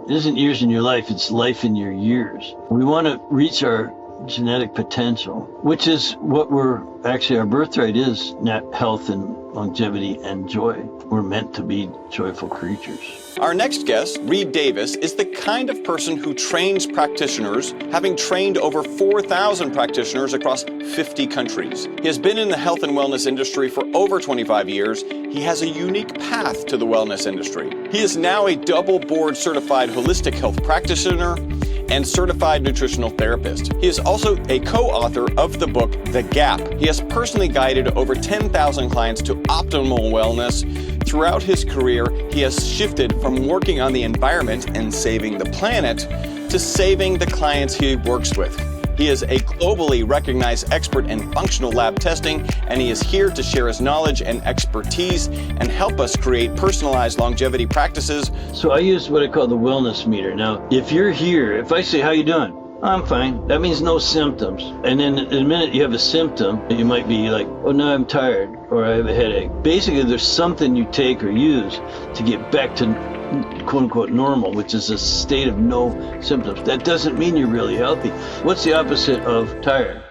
It isn't years in your life, it's life in your years. We want to reach our genetic potential, which is what our birthright is, health and longevity and joy. We're meant to be joyful creatures. Our next guest, Reed Davis, is the kind of person who trains practitioners, having trained over 4,000 practitioners across 50 countries. He has been in the health and wellness industry for over 25 years. He has a unique path to the wellness industry. He is now a double board certified holistic health practitioner and certified nutritional therapist. He is also a co-author of the book, The Gap. He has personally guided over 10,000 clients to optimal wellness. Throughout his career, he has shifted from working on the environment and saving the planet to saving the clients he works with. He is a globally recognized expert in functional lab testing, and he is here to share his knowledge and expertise and help us create personalized longevity practices. So I use what I call the wellness meter. Now, if you're here, if I say, how you doing? I'm fine. That means no symptoms. And then in a minute you have a symptom, you might be like, oh, no, I'm tired, or I have a headache. Basically, there's something you take or use to get back to quote unquote normal, which is a state of no symptoms. That doesn't mean you're really healthy. What's the opposite of tired?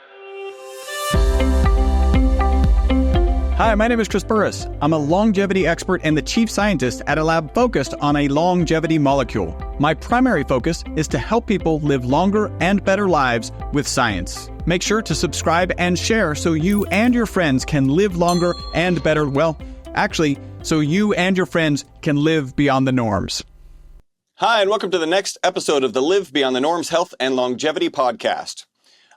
Hi, my name is Chris Burris. I'm a longevity expert and the chief scientist at a lab focused on a longevity molecule. My primary focus is to help people live longer and better lives with science. Make sure to subscribe and share so you and your friends can live longer and better, so you and your friends can live beyond the norms. Hi, and welcome to the next episode of the Live Beyond the Norms Health and Longevity Podcast.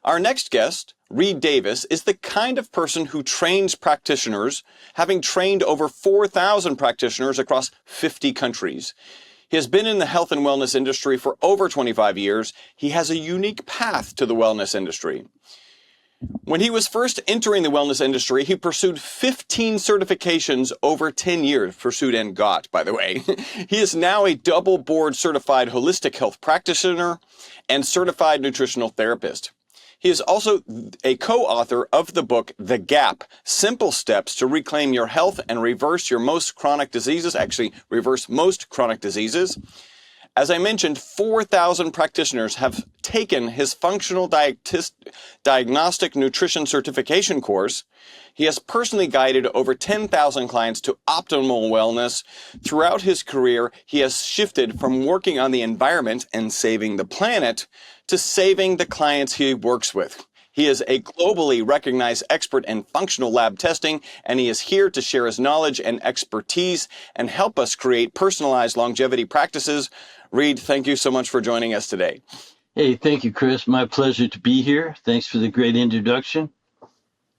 Our next guest, Reed Davis, is the kind of person who trains practitioners, having trained over 4,000 practitioners across 50 countries. He has been in the health and wellness industry for over 25 years. He has a unique path to the wellness industry. When he was first entering the wellness industry, he pursued 15 certifications over 10 years, pursued and got, by the way. He is now a double board certified holistic health practitioner and certified nutritional therapist. He is also a co-author of the book, The Gap, Simple Steps to Reclaim Your Health and Reverse most chronic diseases. As I mentioned, 4,000 practitioners have taken his functional diagnostic nutrition certification course. He has personally guided over 10,000 clients to optimal wellness. Throughout his career, he has shifted from working on the environment and saving the planet to saving the clients he works with. He is a globally recognized expert in functional lab testing, and he is here to share his knowledge and expertise and help us create personalized longevity practices. Reed, thank you so much for joining us today. Hey, thank you, Chris. My pleasure to be here. Thanks for the great introduction.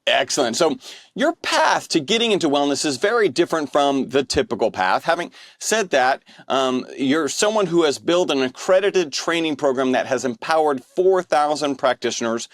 Excellent. So your path to getting into wellness is very different from the typical path. Having said that, you're someone who has built an accredited training program that has empowered 4,000 practitioners,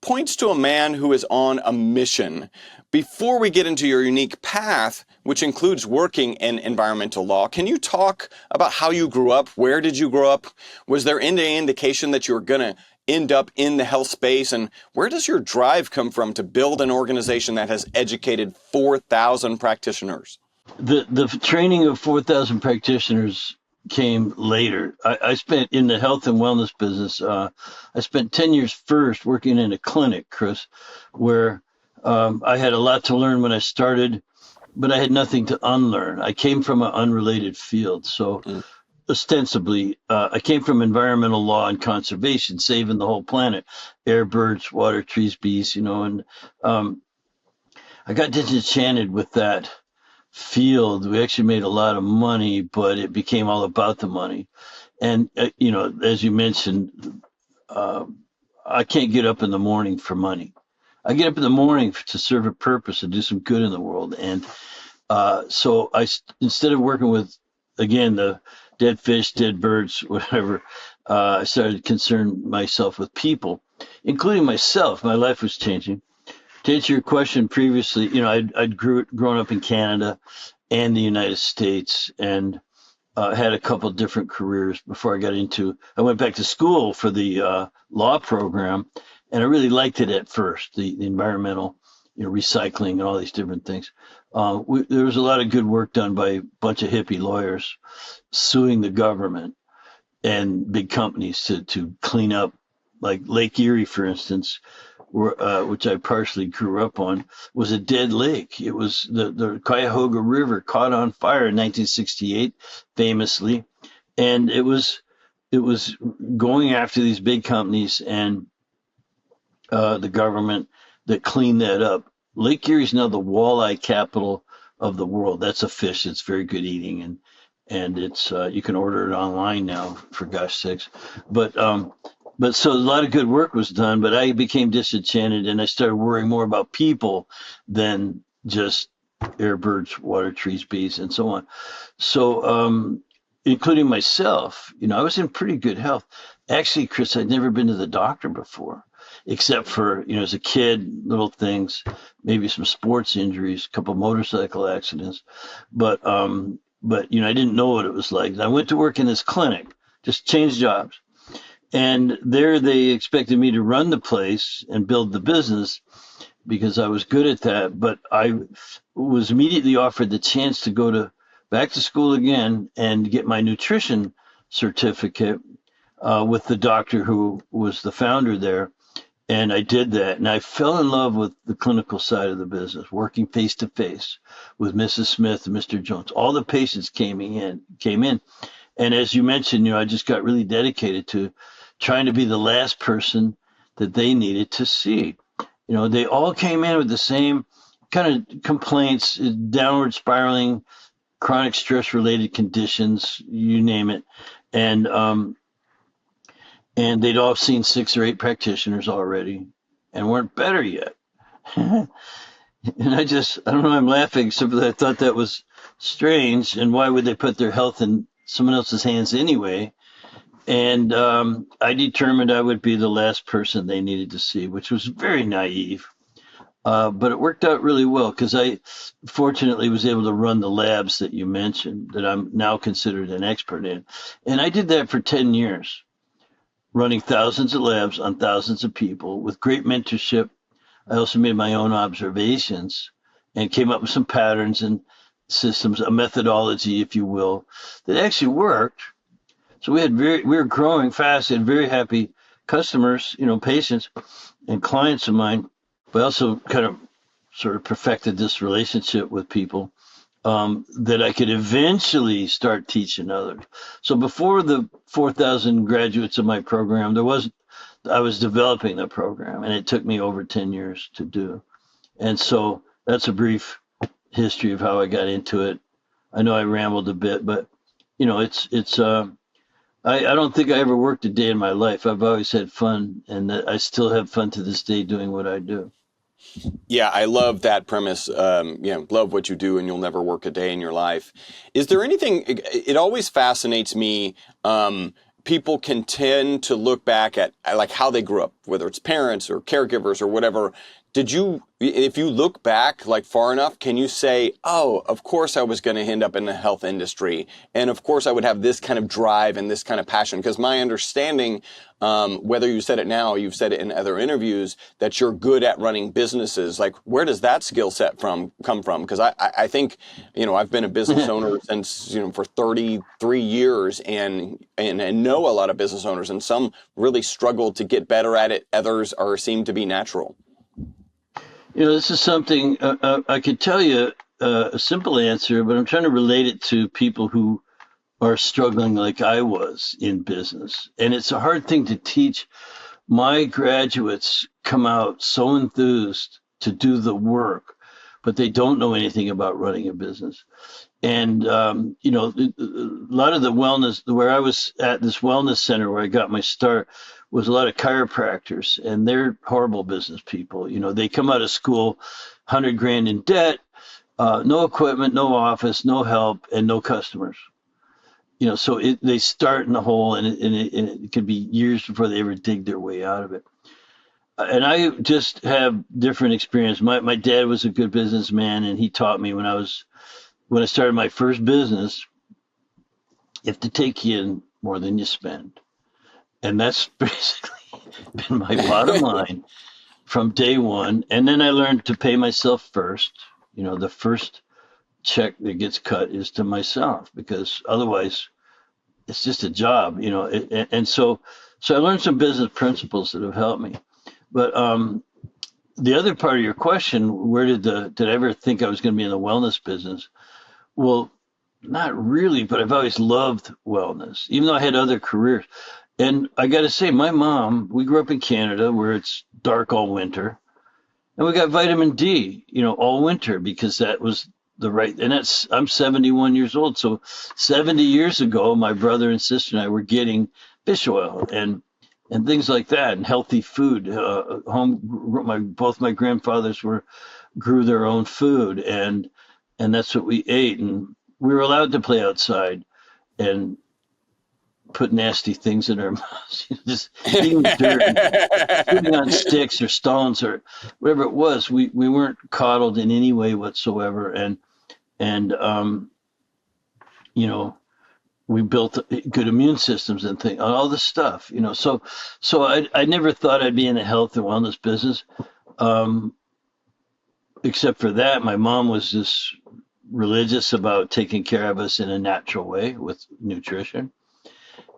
points to a man who is on a mission. Before we get into your unique path, which includes working in environmental law, can you talk about how you grew up? Where did you grow up? Was there any indication that you were going to end up in the health space? And where does your drive come from to build an organization that has educated 4,000 practitioners? The training of 4,000 practitioners came later. I spent in the health and wellness business. I spent 10 years first working in a clinic, Chris, where I had a lot to learn when I started, but I had nothing to unlearn. I came from an unrelated field. So ostensibly, I came from environmental law and conservation, saving the whole planet, air, birds, water, trees, bees, and I got disenchanted with that field. We actually made a lot of money, but it became all about the money. And, as you mentioned, I can't get up in the morning for money. I get up in the morning to serve a purpose and do some good in the world. And so instead of working with, again, the dead fish, dead birds, whatever, I started to concern myself with people, including myself. My life was changing. To answer your question previously, I'd grown up in Canada and the United States and had a couple different careers before I went back to school for the law program, and I really liked it at first, the environmental, recycling and all these different things. There was a lot of good work done by a bunch of hippie lawyers suing the government. and big companies to clean up, like Lake Erie, for instance, which I partially grew up on, was a dead lake. It was the Cuyahoga River caught on fire in 1968, famously, and it was going after these big companies and the government that cleaned that up. Lake Erie is now the walleye capital of the world. That's a fish that's very good eating, and it's you can order it online now, for gosh sakes. But so a lot of good work was done, but I became disenchanted and I started worrying more about people than just air, birds, water, trees, bees, and so on. So, including myself, I was in pretty good health. Actually, Chris, I'd never been to the doctor before, except for, as a kid, little things, maybe some sports injuries, a couple motorcycle accidents. But I didn't know what it was like. I went to work in this clinic, just changed jobs. And there they expected me to run the place and build the business because I was good at that. But I was immediately offered the chance to go back to school again and get my nutrition certificate with the doctor who was the founder there. And I did that. And I fell in love with the clinical side of the business, working face to face with Mrs. Smith and Mr. Jones. All the patients came in. And as you mentioned, I just got really dedicated to trying to be the last person that they needed to see. They all came in with the same kind of complaints, downward spiraling, chronic stress related conditions, you name it. And they'd all seen 6 or 8 practitioners already and weren't better yet. And I don't know, I'm laughing simply I thought that was strange. And why would they put their health in someone else's hands anyway? And I determined I would be the last person they needed to see, which was very naive. But it worked out really well because I fortunately was able to run the labs that you mentioned that I'm now considered an expert in. And I did that for 10 years, running thousands of labs on thousands of people with great mentorship. I also made my own observations and came up with some patterns and systems, a methodology, if you will, that actually worked. So we were growing fast and very happy customers, patients and clients of mine. But also kind of sort of perfected this relationship with people that I could eventually start teaching others. So before the 4,000 graduates of my program, I was developing the program, and it took me over 10 years to do. And so that's a brief history of how I got into it. I know I rambled a bit, but I don't think I ever worked a day in my life. I've always had fun, and I still have fun to this day doing what I do. Yeah, I love that premise. Love what you do and you'll never work a day in your life. Is there anything, it always fascinates me, people can tend to look back at like how they grew up, whether it's parents or caregivers or whatever. If you look back like far enough, can you say, oh, of course I was going to end up in the health industry. And of course I would have this kind of drive and this kind of passion. Because my understanding, whether you said it now, or you've said it in other interviews, that you're good at running businesses. Like, where does that skill set come from? Because I think, I've been a business owner since, for 33 years and know a lot of business owners, and some really struggle to get better at it. Others seem to be natural. This is something I could tell you a simple answer, but I'm trying to relate it to people who are struggling like I was in business. And it's a hard thing to teach. My graduates come out so enthused to do the work, but they don't know anything about running a business. And, a lot of the wellness, where I was at this wellness center where I got my start, was a lot of chiropractors, and they're horrible business people. They come out of school, 100 grand in debt, no equipment, no office, no help, and no customers. So they start in the hole, and it could be years before they ever dig their way out of it. And I just have different experience. My dad was a good businessman, and he taught me when I started my first business, you have to take in more than you spend. And that's basically been my bottom line from day one. And then I learned to pay myself first. The first check that gets cut is to myself, because otherwise it's just a job, and so I learned some business principles that have helped me. But the other part of your question, where did I ever think I was going to be in the wellness business? Well, not really, but I've always loved wellness, even though I had other careers. And I got to say, my mom, we grew up in Canada where it's dark all winter, and we got vitamin D, all winter because that was the right. And I'm 71 years old, so 70 years ago, my brother and sister and I were getting fish oil and things like that, and healthy food. Both my grandfathers grew their own food, and that's what we ate, and we were allowed to play outside and put nasty things in our mouths, just eating dirt, sitting on sticks or stones or whatever it was. We weren't coddled in any way whatsoever, and we built good immune systems and all this stuff, So I never thought I'd be in the health and wellness business, except for that. My mom was just religious about taking care of us in a natural way with nutrition.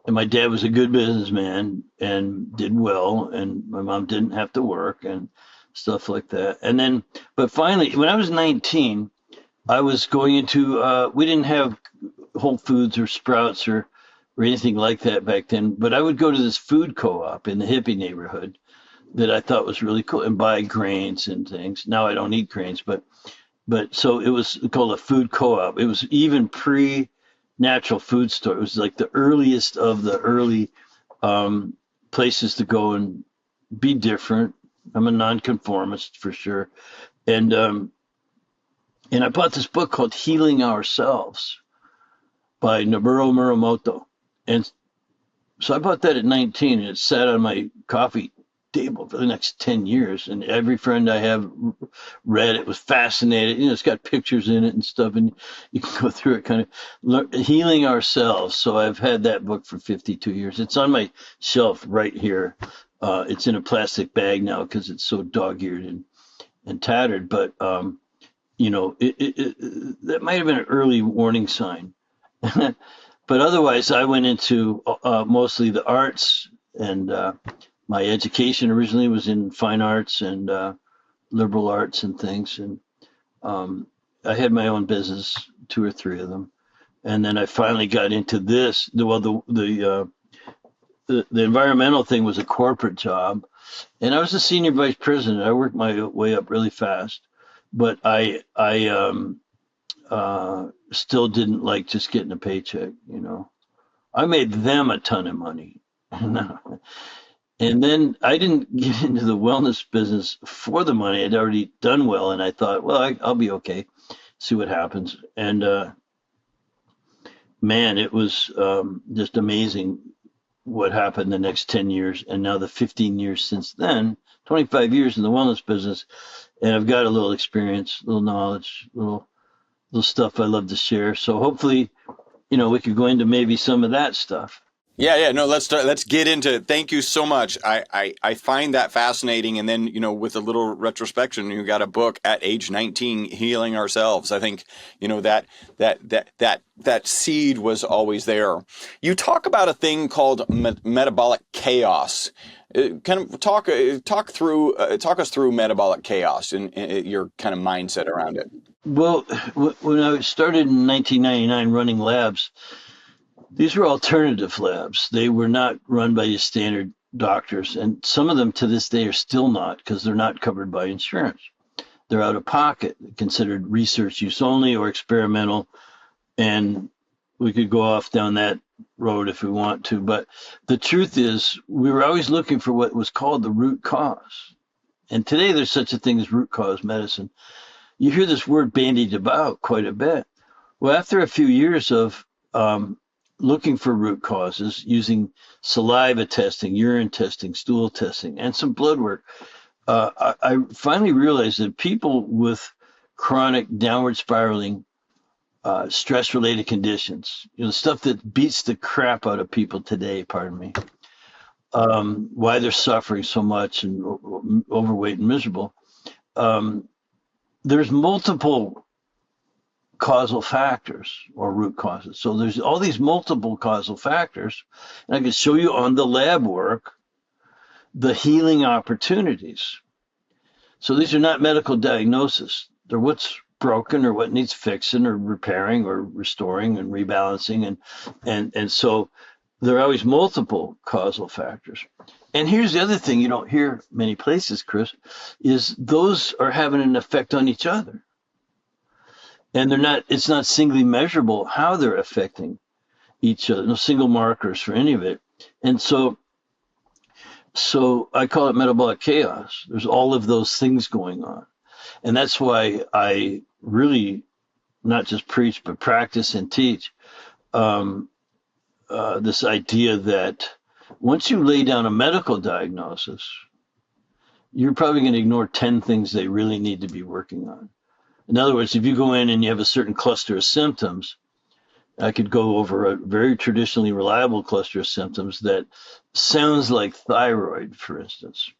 And my dad was a good businessman and did well, and my mom didn't have to work and stuff like that. And then, but finally, when I was 19, I was going into, we didn't have Whole Foods or Sprouts or anything like that back then, but I would go to this food co-op in the hippie neighborhood that I thought was really cool and buy grains and things. Now I don't eat grains, but so it was called a food co-op. It was even pre-natural food store. It was like the earliest of the early places to go and be different. I'm a nonconformist for sure. And I bought this book called Healing Ourselves by Noboru Muramoto. And so I bought that at 19, and it sat on my coffee table for the next 10 years. And every friend I have read it, was fascinated. It's got pictures in it and stuff, and you can go through it, kind of healing ourselves. So I've had that book for 52 years. It's on my shelf right here. It's in a plastic bag now because it's so dog-eared and tattered. But, that might have been an early warning sign. But otherwise, I went into mostly the arts, and my education originally was in fine arts and liberal arts and things. And I had my own business, 2 or 3 of them. And then I finally got into this. The environmental thing was a corporate job, and I was a senior vice president. I worked my way up really fast, but I still didn't like just getting a paycheck. I made them a ton of money. And then I didn't get into the wellness business for the money. I'd already done well, and I thought, well, I'll be okay, see what happens. And man, it was just amazing what happened the next 10 years. And now the 15 years since then, 25 years in the wellness business, and I've got a little experience, little knowledge, little stuff I love to share. So hopefully, we could go into maybe some of that stuff. Yeah. No, let's get into it. Thank you so much. I find that fascinating. And then, with a little retrospection, you got a book at age 19, Healing Ourselves. I think, that seed was always there. You talk about a thing called metabolic chaos. Kind of talk us through metabolic chaos and your kind of mindset around it. Well, when I started in 1999 running labs, these were alternative labs. They were not run by your standard doctors, and some of them to this day are still not, because they're not covered by insurance. They're out of pocket, considered research use only or experimental, and we could go off down that road if we want to. But the truth is, we were always looking for what was called the root cause. And today there's such a thing as root cause medicine. You hear this word bandied about quite a bit. Well, after a few years of looking for root causes using saliva testing, urine testing, stool testing, and some blood work, I finally realized that people with chronic downward spiraling stress-related conditions, stuff that beats the crap out of people today, pardon me, why they're suffering so much and overweight and miserable. There's multiple causal factors or root causes. So there's all these multiple causal factors, and I can show you on the lab work the healing opportunities. So these are not medical diagnoses. They're what's broken or what needs fixing or repairing or restoring and rebalancing, and so there are always multiple causal factors. And here's the other thing you don't hear many places, Chris, is those are having an effect on each other. And it's not singly measurable how they're affecting each other, no single markers for any of it. And so I call it metabolic chaos. There's all of those things going on. And that's why I really not just preach, but practice and teach this idea that once you lay down a medical diagnosis, you're probably going to ignore 10 things they really need to be working on. In other words, if you go in and you have a certain cluster of symptoms, I could go over a very traditionally reliable cluster of symptoms that sounds like thyroid, for instance.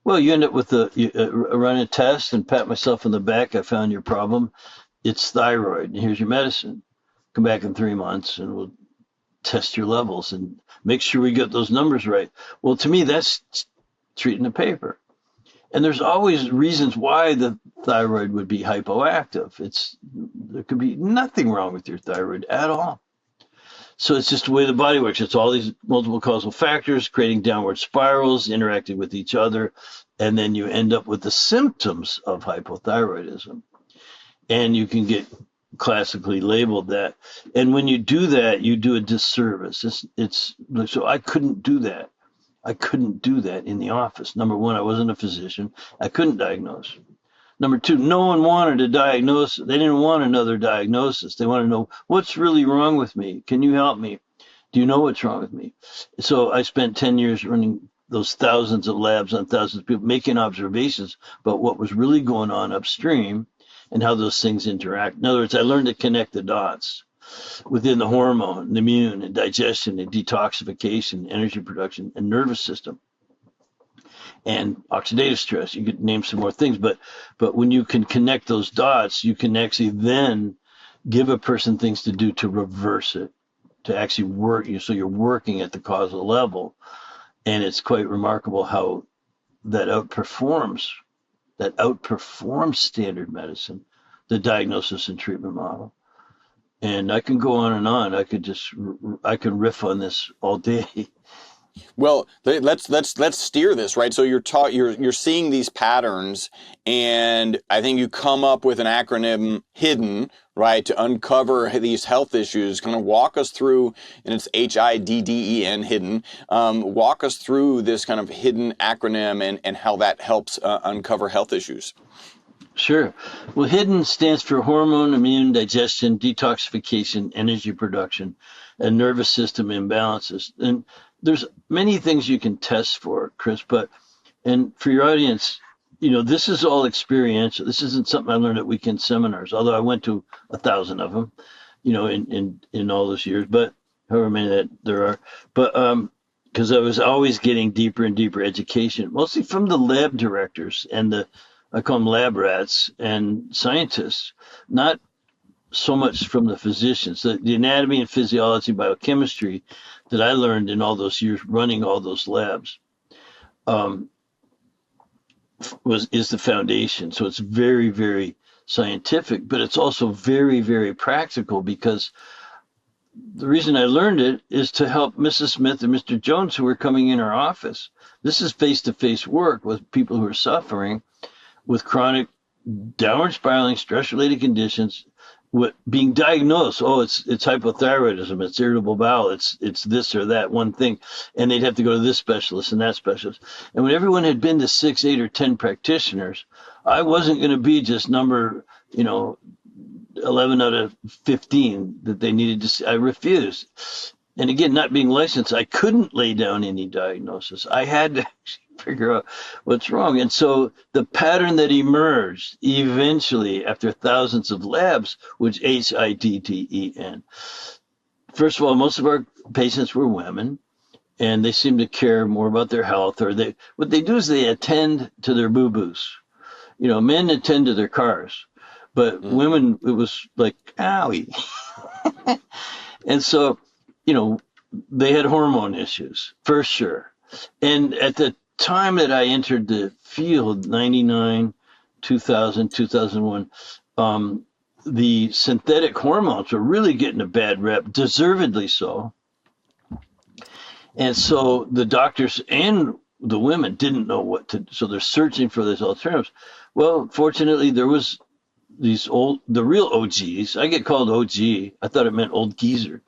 Well, you end up with run a test and pat myself on the back. I found your problem. It's thyroid. And here's your medicine. Come back in 3 months and we'll test your levels and make sure we get those numbers right. Well, to me, that's treating the paper. And there's always reasons why the thyroid would be hypoactive. There could be nothing wrong with your thyroid at all. So it's just the way the body works. It's all these multiple causal factors creating downward spirals, interacting with each other, and then you end up with the symptoms of hypothyroidism. And you can get classically labeled that. And when you do that, you do a disservice. So I couldn't do that. I couldn't do that in the office. Number one, I wasn't a physician. I couldn't diagnose. Number two, no one wanted to diagnose. They didn't want another diagnosis. They want to know what's really wrong with me. Can you help me? Do you know what's wrong with me? So I spent 10 years running those thousands of labs on thousands of people, making observations about what was really going on upstream and how those things interact. In other words, I learned to connect the dots within the hormone, and immune, and digestion, and detoxification, energy production, and nervous system, and oxidative stress. You could name some more things, but when you can connect those dots, you can actually then give a person things to do to reverse it, to actually work. So you're working at the causal level, and it's quite remarkable how that outperforms standard medicine, the diagnosis and treatment model. And I can go on and on. I can riff on this all day. Well, let's steer this, right? So you're seeing these patterns, and I think you come up with an acronym, HIDDEN, right, to uncover these health issues. Kind of walk us through, and it's H.I.D.D.E.N, HIDDEN. Walk us through this kind of hidden acronym and how that helps uncover health issues. Sure. Well, HIDDEN stands for hormone, immune, digestion, detoxification, energy production, and nervous system imbalances. And there's many things you can test for, Chris, and for your audience, this is all experiential. This isn't something I learned at weekend seminars, although I went to 1,000 of them, in all those years, but however many that there are. But because I was always getting deeper and deeper education, mostly from the lab directors and I call them lab rats and scientists, not so much from the physicians. The anatomy and physiology, biochemistry that I learned in all those years running all those labs is the foundation. So it's very, very scientific, but it's also very, very practical, because the reason I learned it is to help Mrs. Smith and Mr. Jones, who are coming in our office. This is face-to-face work with people who are suffering with chronic downward spiraling stress-related conditions, with being diagnosed. Oh, it's hypothyroidism, it's irritable bowel, it's this or that one thing, and they'd have to go to this specialist and that specialist. And when everyone had been to 6, 8, or 10 practitioners, I wasn't going to be just number 11 out of 15 that they needed to see. I refused. And again, not being licensed, I couldn't lay down any diagnosis. I had to actually figure out what's wrong. And so the pattern that emerged eventually after thousands of labs was H.I.D.D.E.N. First of all, most of our patients were women, and they seemed to care more about their health, or what they do is they attend to their boo-boos. Men attend to their cars. But Mm. women, it was like, owie. And so, you know, they had hormone issues for sure. And at the time that I entered the field, 99, 2000, 2001, the synthetic hormones were really getting a bad rep, deservedly so. And so the doctors and the women didn't know what to do. So they're searching for these alternatives. Well, fortunately, there was the real OGs. I get called OG. I thought it meant old geezer.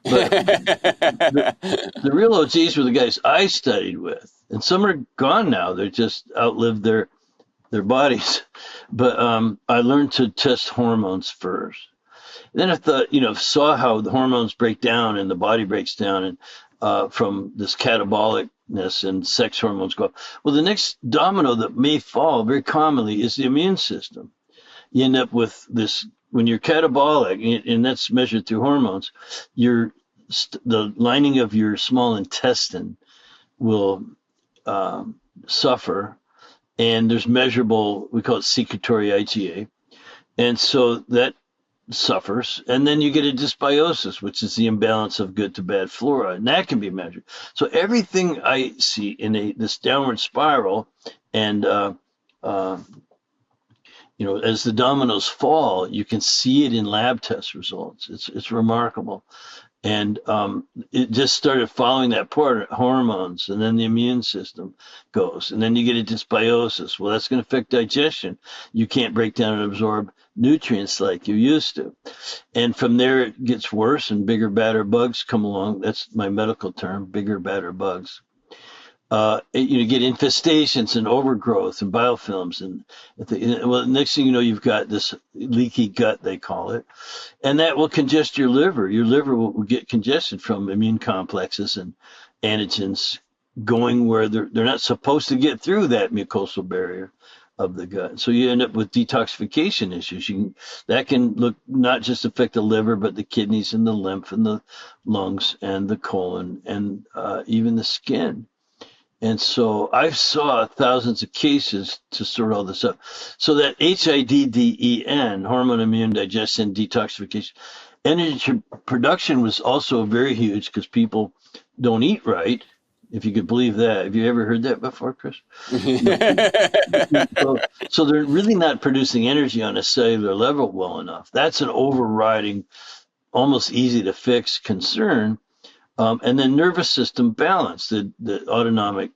But the real OGs were the guys I studied with. And some are gone now. They're just outlived their bodies. But I learned to test hormones first. Then I thought, saw how the hormones break down and the body breaks down, and from this catabolicness and sex hormones go up. Well, the next domino that may fall very commonly is the immune system. You end up with this when you're catabolic, and that's measured through hormones. The lining of your small intestine will suffer, and there's measurable, we call it secretory IgA, and so that suffers, and then you get a dysbiosis, which is the imbalance of good to bad flora, and that can be measured. So everything I see in this downward spiral, and as the dominoes fall, you can see it in lab test results. It's remarkable. And it just started following that part, hormones, and then the immune system goes. And then you get a dysbiosis. Well, that's going to affect digestion. You can't break down and absorb nutrients like you used to. And from there, it gets worse, and bigger, badder bugs come along. That's my medical term, bigger, badder bugs. You get infestations and overgrowth and biofilms, and next thing you know, you've got this leaky gut, they call it, and that will congest your liver. Your liver will get congested from immune complexes and antigens going where they're not supposed to get through that mucosal barrier of the gut. So you end up with detoxification issues. That can not just affect the liver, but the kidneys and the lymph and the lungs and the colon and even the skin. And so I saw thousands of cases to sort all this up. So that H.I.D.D.E.N, hormone, immune, digestion, detoxification, energy production was also very huge because people don't eat right, if you could believe that. Have you ever heard that before, Chris? So they're really not producing energy on a cellular level well enough. That's an overriding, almost easy to fix concern. And then nervous system balance, the autonomic,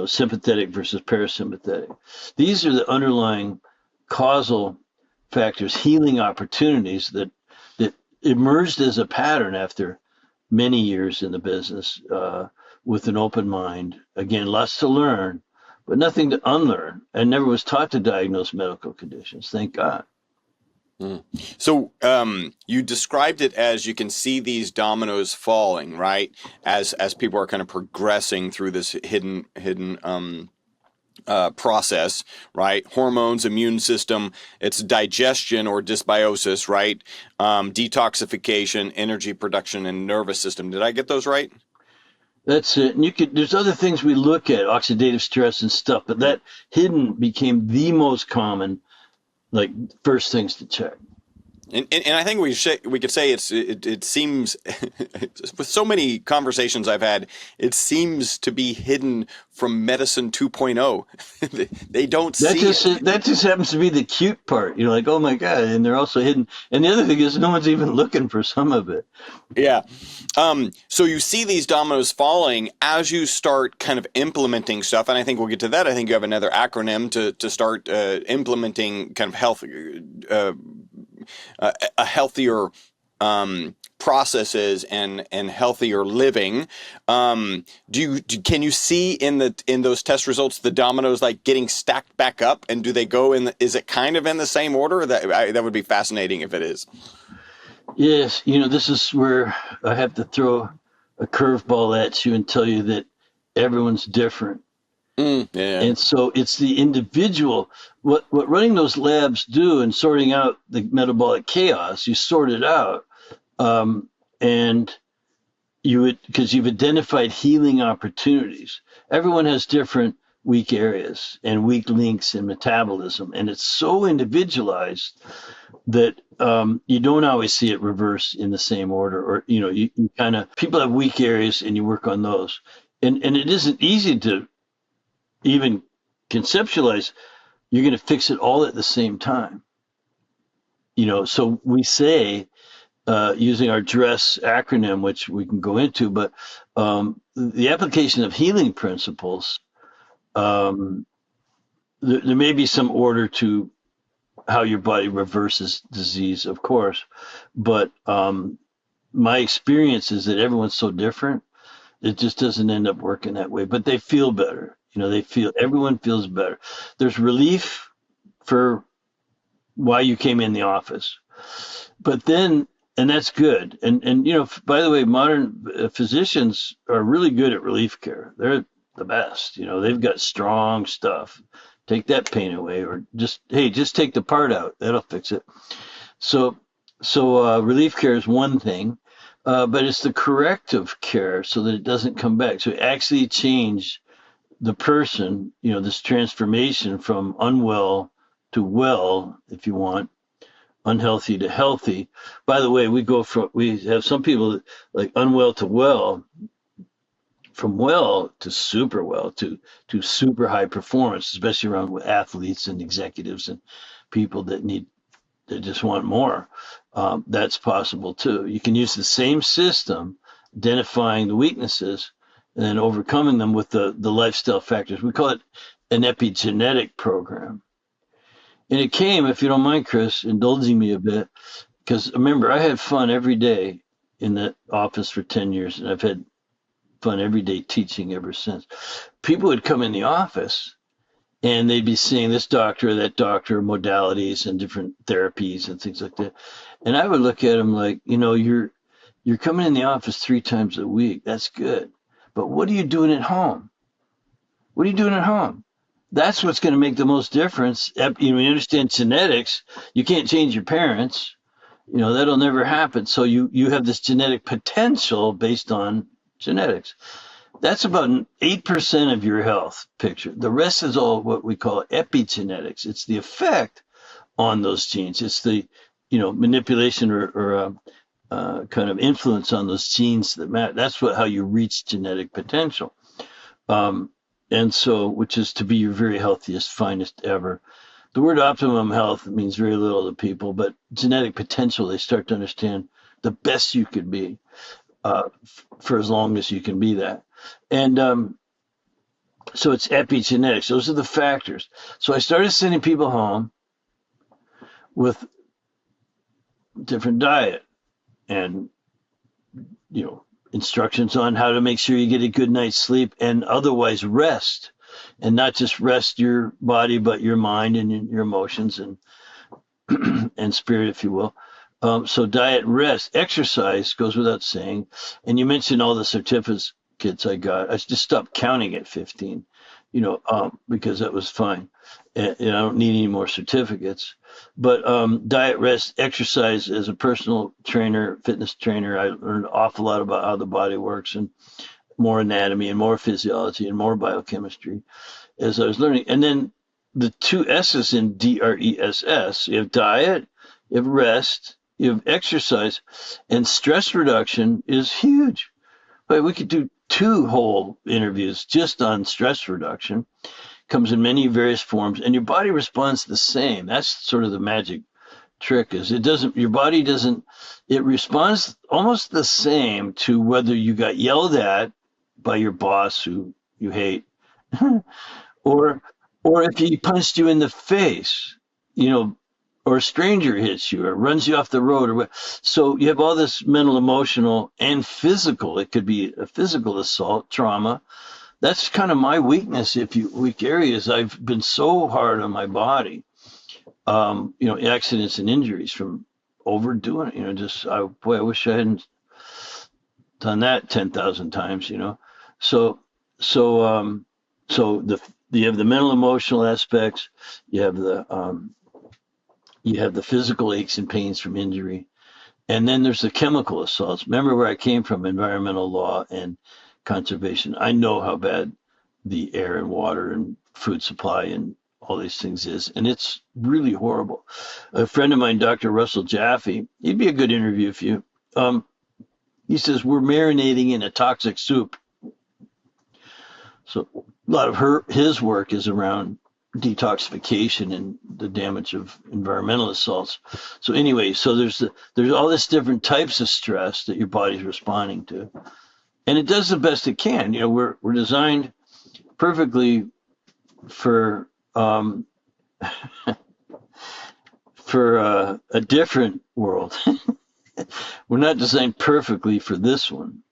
sympathetic versus parasympathetic. These are the underlying causal factors, healing opportunities that emerged as a pattern after many years in the business with an open mind. Again, lots to learn, but nothing to unlearn. I never was taught to diagnose medical conditions, thank God. So you described it as you can see these dominoes falling, right? As people are kind of progressing through this hidden process, right? Hormones, immune system, it's digestion or dysbiosis, right? Detoxification, energy production, and nervous system. Did I get those right? That's it. And there's other things we look at, oxidative stress and stuff, but that hidden became the most common, like, first things to check. And I think we could say it seems with so many conversations I've had, it seems to be hidden from medicine 2.0. They don't see it. That just happens to be the cute part. You're like, oh my God, and they're also hidden. And the other thing is, no one's even looking for some of it. Yeah. So you see these dominoes falling as you start kind of implementing stuff, and I think we'll get to that. I think you have another acronym to start implementing kind of health. A healthier processes and healthier living. Can you see in those test results the dominoes like getting stacked back up, and do they go in? Is it kind of in the same order? That would be fascinating if it is. Yes, this is where I have to throw a curveball at you and tell you that everyone's different. Yeah. And so it's the individual. What running those labs do and sorting out the metabolic chaos, you sort it out, and because you've identified healing opportunities. Everyone has different weak areas and weak links in metabolism. And it's so individualized that you don't always see it reverse in the same order, or you kind of, people have weak areas and you work on those, and it isn't easy to even conceptualize you're going to fix it all at the same time. So we say, using our DRESS acronym, which we can go into, but the application of healing principles, there may be some order to how your body reverses disease, of course, but my experience is that everyone's so different, it just doesn't end up working that way. But they feel better. Everyone feels better. There's relief for why you came in the office, but then, and that's good. And by the way, modern physicians are really good at relief care. They're the best. They've got strong stuff. Take that pain away, or just take the part out. That'll fix it. So relief care is one thing, but it's the corrective care so that it doesn't come back. So actually change the person, this transformation from unwell to well, if you want, unhealthy to healthy. By the way, we have some people like unwell to well, from well to super well to super high performance, especially around athletes and executives and people that just want more. That's possible too. You can use the same system, identifying the weaknesses and then overcoming them with the lifestyle factors. We call it an epigenetic program. And it came, if you don't mind, Chris, indulging me a bit, because remember, I had fun every day in the office for 10 years, and I've had fun every day teaching ever since. People would come in the office and they'd be seeing this doctor, that doctor, modalities and different therapies and things like that. And I would look at them like, you're coming in the office 3 times a week. That's good. But what are you doing at home? What are you doing at home? That's what's going to make the most difference. You understand genetics. You can't change your parents. That'll never happen. So you have this genetic potential based on genetics. That's about 8% of your health picture. The rest is all what we call epigenetics. It's the effect on those genes. It's the manipulation or kind of influence on those genes that matter. That's how you reach genetic potential. And so, which is to be your very healthiest, finest ever. The word optimum health means very little to people, but genetic potential, they start to understand the best you could be for as long as you can be that. And so it's epigenetics. Those are the factors. So I started sending people home with different diet and, instructions on how to make sure you get a good night's sleep and otherwise rest, and not just rest your body, but your mind and your emotions and and spirit, if you will. So diet, rest, exercise goes without saying. And you mentioned all the certificates I got. I just stopped counting at 15, because that was fine. And I don't need any more certificates. But diet, rest, exercise, as a personal trainer, fitness trainer, I learned an awful lot about how the body works, and more anatomy and more physiology and more biochemistry as I was learning. And then the 2 S's in DRESS, you have diet, you have rest, you have exercise, and stress reduction is huge. But we could do 2 whole interviews just on stress reduction. Comes in many various forms, and your body responds the same. That's sort of the magic trick, is your body doesn't, it responds almost the same to whether you got yelled at by your boss who you hate, or if he punched you in the face, or a stranger hits you or runs you off the road, or what. So you have all this mental, emotional, and physical. It could be a physical assault, trauma. That's kind of my weakness. Weak areas, I've been so hard on my body, accidents and injuries from overdoing it. I wish I hadn't done that 10,000 times. So you have the mental, emotional aspects. You have the physical aches and pains from injury, and then there's the chemical assaults. Remember where I came from, environmental law and conservation. I know how bad the air and water and food supply and all these things is. And it's really horrible. A friend of mine, Dr. Russell Jaffe, he'd be a good interview for you. He says, we're marinating in a toxic soup. So a lot of his work is around detoxification and the damage of environmental assaults. So anyway, so there's all this different types of stress that your body's responding to, and it does the best it can. You know, we're designed perfectly for for a different world. We're not designed perfectly for this one.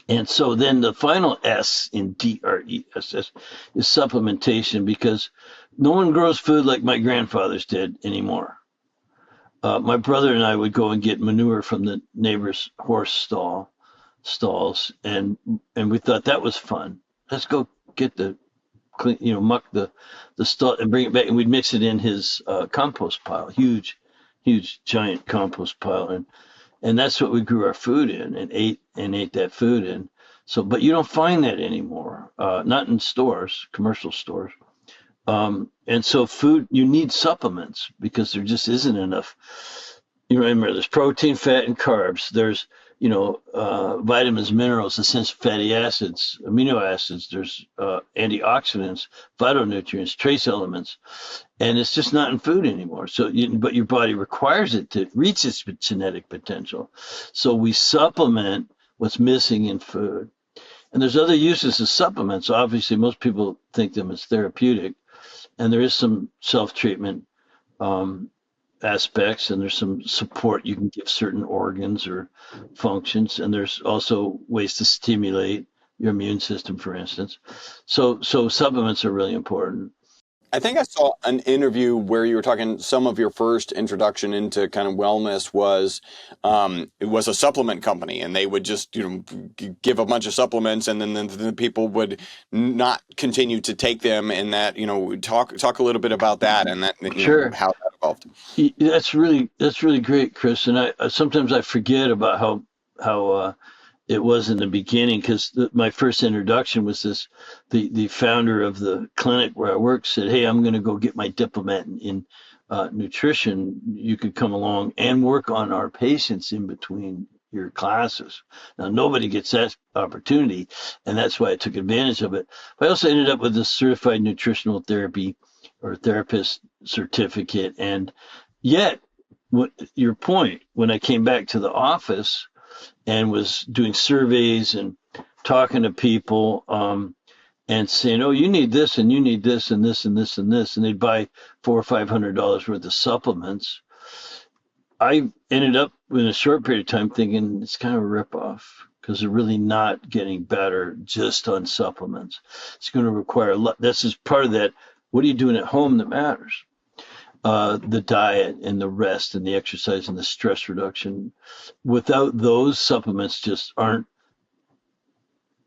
And so then the final S in DRESS is supplementation, because no one grows food like my grandfathers did anymore. My brother and I would go and get manure from the neighbor's horse stalls, and we thought that was fun. Let's go get the clean, muck the stall and bring it back, and we'd mix it in his compost pile, huge giant compost pile, and that's what we grew our food in and ate that food in. So, but you don't find that anymore, not in stores, commercial stores. And so food, you need supplements because there just isn't enough. You remember, there's protein, fat, and carbs. There's, vitamins, minerals, essential fatty acids, amino acids. There's antioxidants, phytonutrients, trace elements, and it's just not in food anymore. So, but your body requires it to reach its genetic potential. So we supplement what's missing in food. And there's other uses of supplements. Obviously, most people think them as therapeutic, and there is some self-treatment aspects, and there's some support you can give certain organs or functions, and there's also ways to stimulate your immune system, for instance. So supplements are really important. I think I saw an interview where you were talking, some of your first introduction into kind of wellness was it was a supplement company, and they would just give a bunch of supplements, and then the people would not continue to take them, and that talk a little bit about that and that Sure. How that evolved. That's really great, Chris. And I sometimes I forget about how it was in the beginning, because my first introduction was the founder of the clinic where I work said, hey, I'm going to go get my diplomate in nutrition. You could come along and work on our patients in between your classes. Now, nobody gets that opportunity, and that's why I took advantage of it. But I also ended up with a certified nutritional therapy or therapist certificate. And yet, your point, when I came back to the office and was doing surveys and talking to people and saying, oh, you need this and you need this and this and this and this, and they'd buy $400 or $500 worth of supplements. I ended up in a short period of time thinking it's kind of a ripoff, because they're really not getting better just on supplements. It's going to require a lot. This is part of that. What are you doing at home that matters? The diet and the rest and the exercise and the stress reduction. Without those, supplements just aren't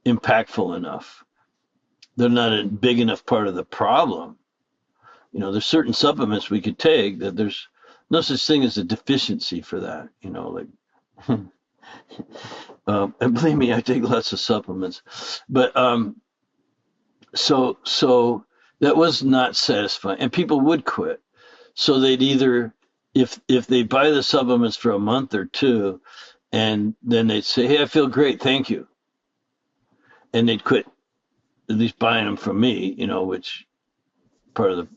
impactful enough. They're not a big enough part of the problem. There's certain supplements we could take that there's no such thing as a deficiency for that. And believe me, I take lots of supplements, but so that was not satisfying, and people would quit. So they'd either, if they buy the supplements for a month or two, and then they'd say, hey, I feel great, thank you. And they'd quit at least buying them from me, which part of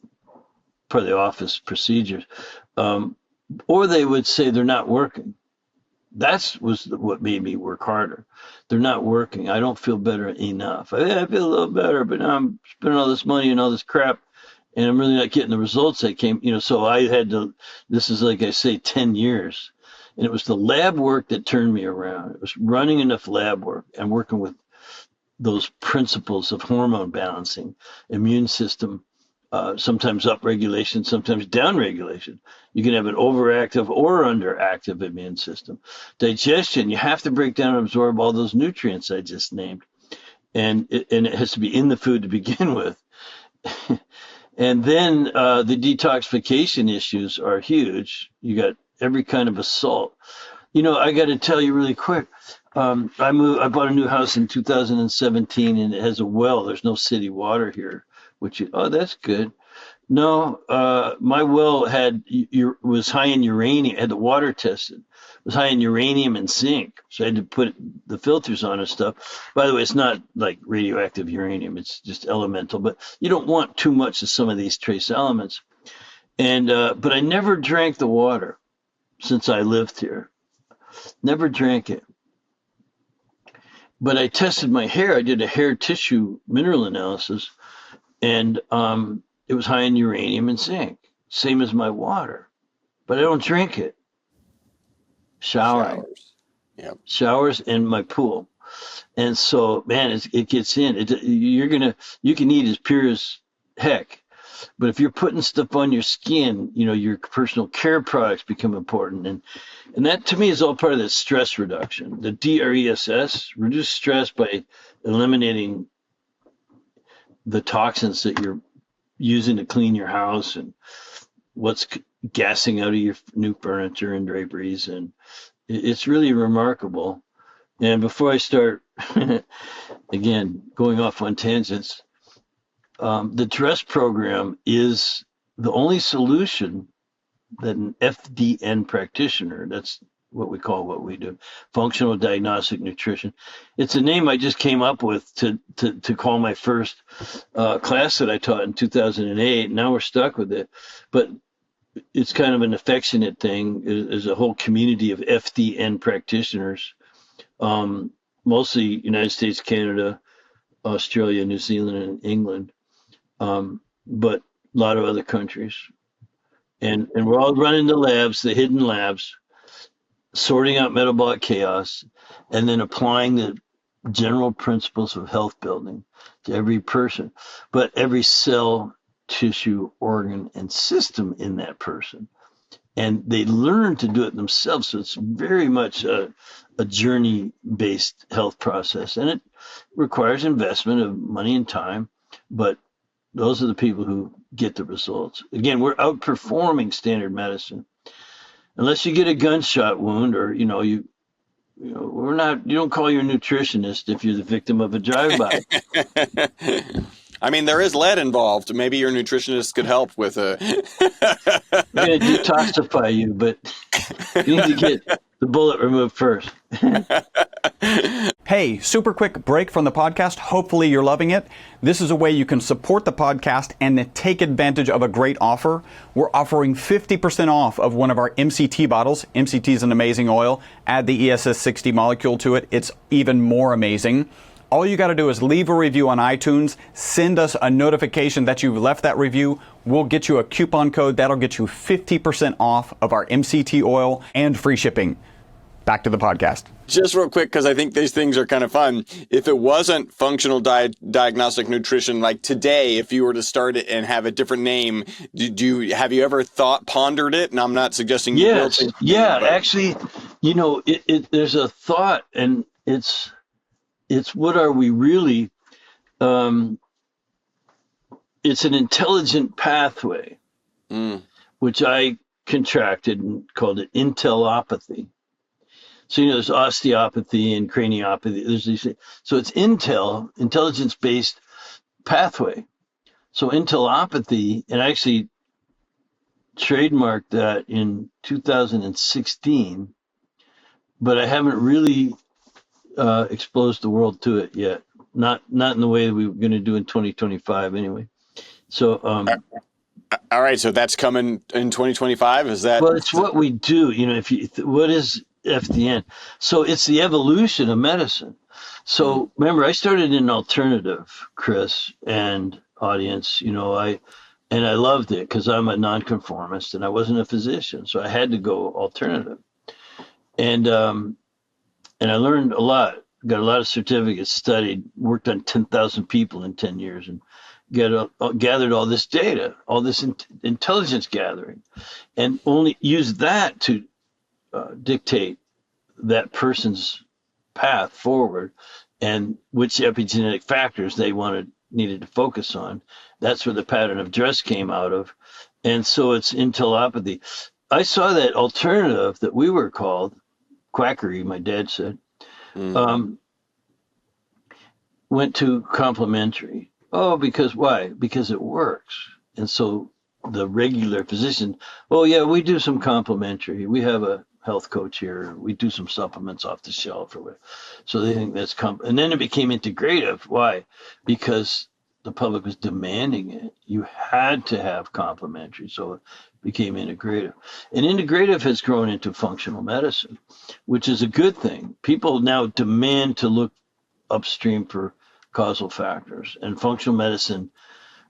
the office procedures. Or they would say they're not working. Was what made me work harder. They're not working. I don't feel better enough. I feel a little better, but now I'm spending all this money and all this crap, and I'm really not getting the results I came, so I had to, this is like I say, 10 years. And it was the lab work that turned me around. It was running enough lab work and working with those principles of hormone balancing, immune system, sometimes upregulation, sometimes downregulation. You can have an overactive or underactive immune system. Digestion, you have to break down and absorb all those nutrients I just named. And it has to be in the food to begin with. And then the detoxification issues are huge. You got every kind of assault. I got to tell you really quick, I bought a new house in 2017, and it has a well. There's no city water here, oh, that's good. No, my well was high in uranium. Had the water tested. It was high in uranium and zinc, so I had to put the filters on and stuff. By the way, it's not like radioactive uranium; it's just elemental. But you don't want too much of some of these trace elements. And but I never drank the water since I lived here. Never drank it. But I tested my hair. I did a hair tissue mineral analysis, and it was high in uranium and zinc, same as my water. But I don't drink it. Showering, Showers. Yep. showers, and my pool. And so, man, it gets in. You can eat as pure as heck, but if you're putting stuff on your skin, your personal care products become important, and that to me is all part of that stress reduction. The DRESS, reduce stress by eliminating the toxins that you're using to clean your house and what's gassing out of your new furniture and draperies, and it's really remarkable. And before I start, again, going off on tangents, the DRESS program is the only solution that an H.I.D.D.E.N practitioner, that's what we call what we do, functional diagnostic nutrition. It's a name I just came up with to call my first class that I taught in 2008. Now we're stuck with it, but it's kind of an affectionate thing. There's a whole community of H.I.D.D.E.N practitioners, mostly United States, Canada, Australia, New Zealand, and England, but a lot of other countries. And we're all running the labs, the hidden labs, sorting out metabolic chaos, and then applying the general principles of health building to every person, but every cell, tissue, organ, and system in that person. And they learn to do it themselves. So it's very much a journey-based health process. And it requires investment of money and time, but those are the people who get the results. Again, we're outperforming standard medicine. Unless you get a gunshot wound, or you don't call your nutritionist if you're the victim of a drive-by. I mean, there is lead involved. Maybe your nutritionist could help with a. We're going to detoxify you, but you need to get the bullet removed first. Hey, super quick break from the podcast. Hopefully you're loving it. This is a way you can support the podcast and take advantage of a great offer. We're offering 50% off of one of our MCT bottles. MCT is an amazing oil. Add the ESS60 molecule to it. It's even more amazing. All you got to do is leave a review on iTunes, send us a notification that you've left that review. We'll get you a coupon code that'll get you 50% off of our MCT oil and free shipping. Back to the podcast. Just real quick, because I think these things are kind of fun. If it wasn't functional diagnostic nutrition, like today, if you were to start it and have a different name, have you ever pondered it? And I'm not suggesting you will. Yeah, actually, there's a thought, and it's what are we really? It's an intelligent pathway, which I contracted and called it intellopathy. So, there's osteopathy and craniopathy. There's these things. So it's intelligence-based pathway. So intellopathy, and I actually trademarked that in 2016, but I haven't really exposed the world to it yet. Not in the way that we were going to do in 2025 anyway. So, all right. So that's coming in 2025. Is that? Well, it's what we do. What is H.I.D.D.E.N? So it's the evolution of medicine. So remember, I started in alternative, Chris and audience. I loved it because I'm a nonconformist and I wasn't a physician, so I had to go alternative. And I learned a lot. Got a lot of certificates, studied, worked on 10,000 people in 10 years, and gathered all this data, all this intelligence gathering, and only used that to dictate that person's path forward and which epigenetic factors they needed to focus on. That's where the pattern of DRESS came out of. And so it's intellopathy. I saw that alternative that we were called, quackery, my dad said, Um, went to complementary. Oh, because why? Because it works. And so the regular physician, oh yeah, we do some complementary. We have a health coach here. We do some supplements off the shelf or whatever. So they think that's and then it became integrative. Why? Because the public was demanding it. You had to have complementary. So it became integrative. And integrative has grown into functional medicine, which is a good thing. People now demand to look upstream for causal factors, and functional medicine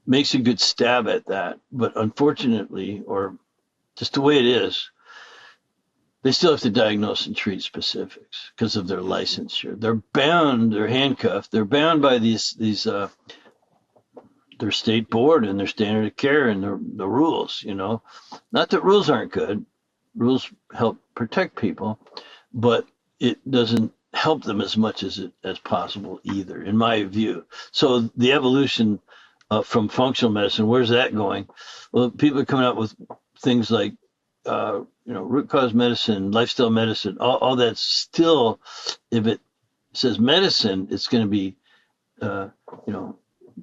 makes a good stab at that. But unfortunately, or just the way it is, they still have to diagnose and treat specifics because of their licensure. They're bound, they're handcuffed, they're bound by these their state board and their standard of care and the rules. Not that rules aren't good. Rules help protect people, but it doesn't help them as much as possible either, in my view. So the evolution from functional medicine, where's that going? Well, people are coming out with things like root cause medicine, lifestyle medicine, all that's still, if it says medicine, it's going to be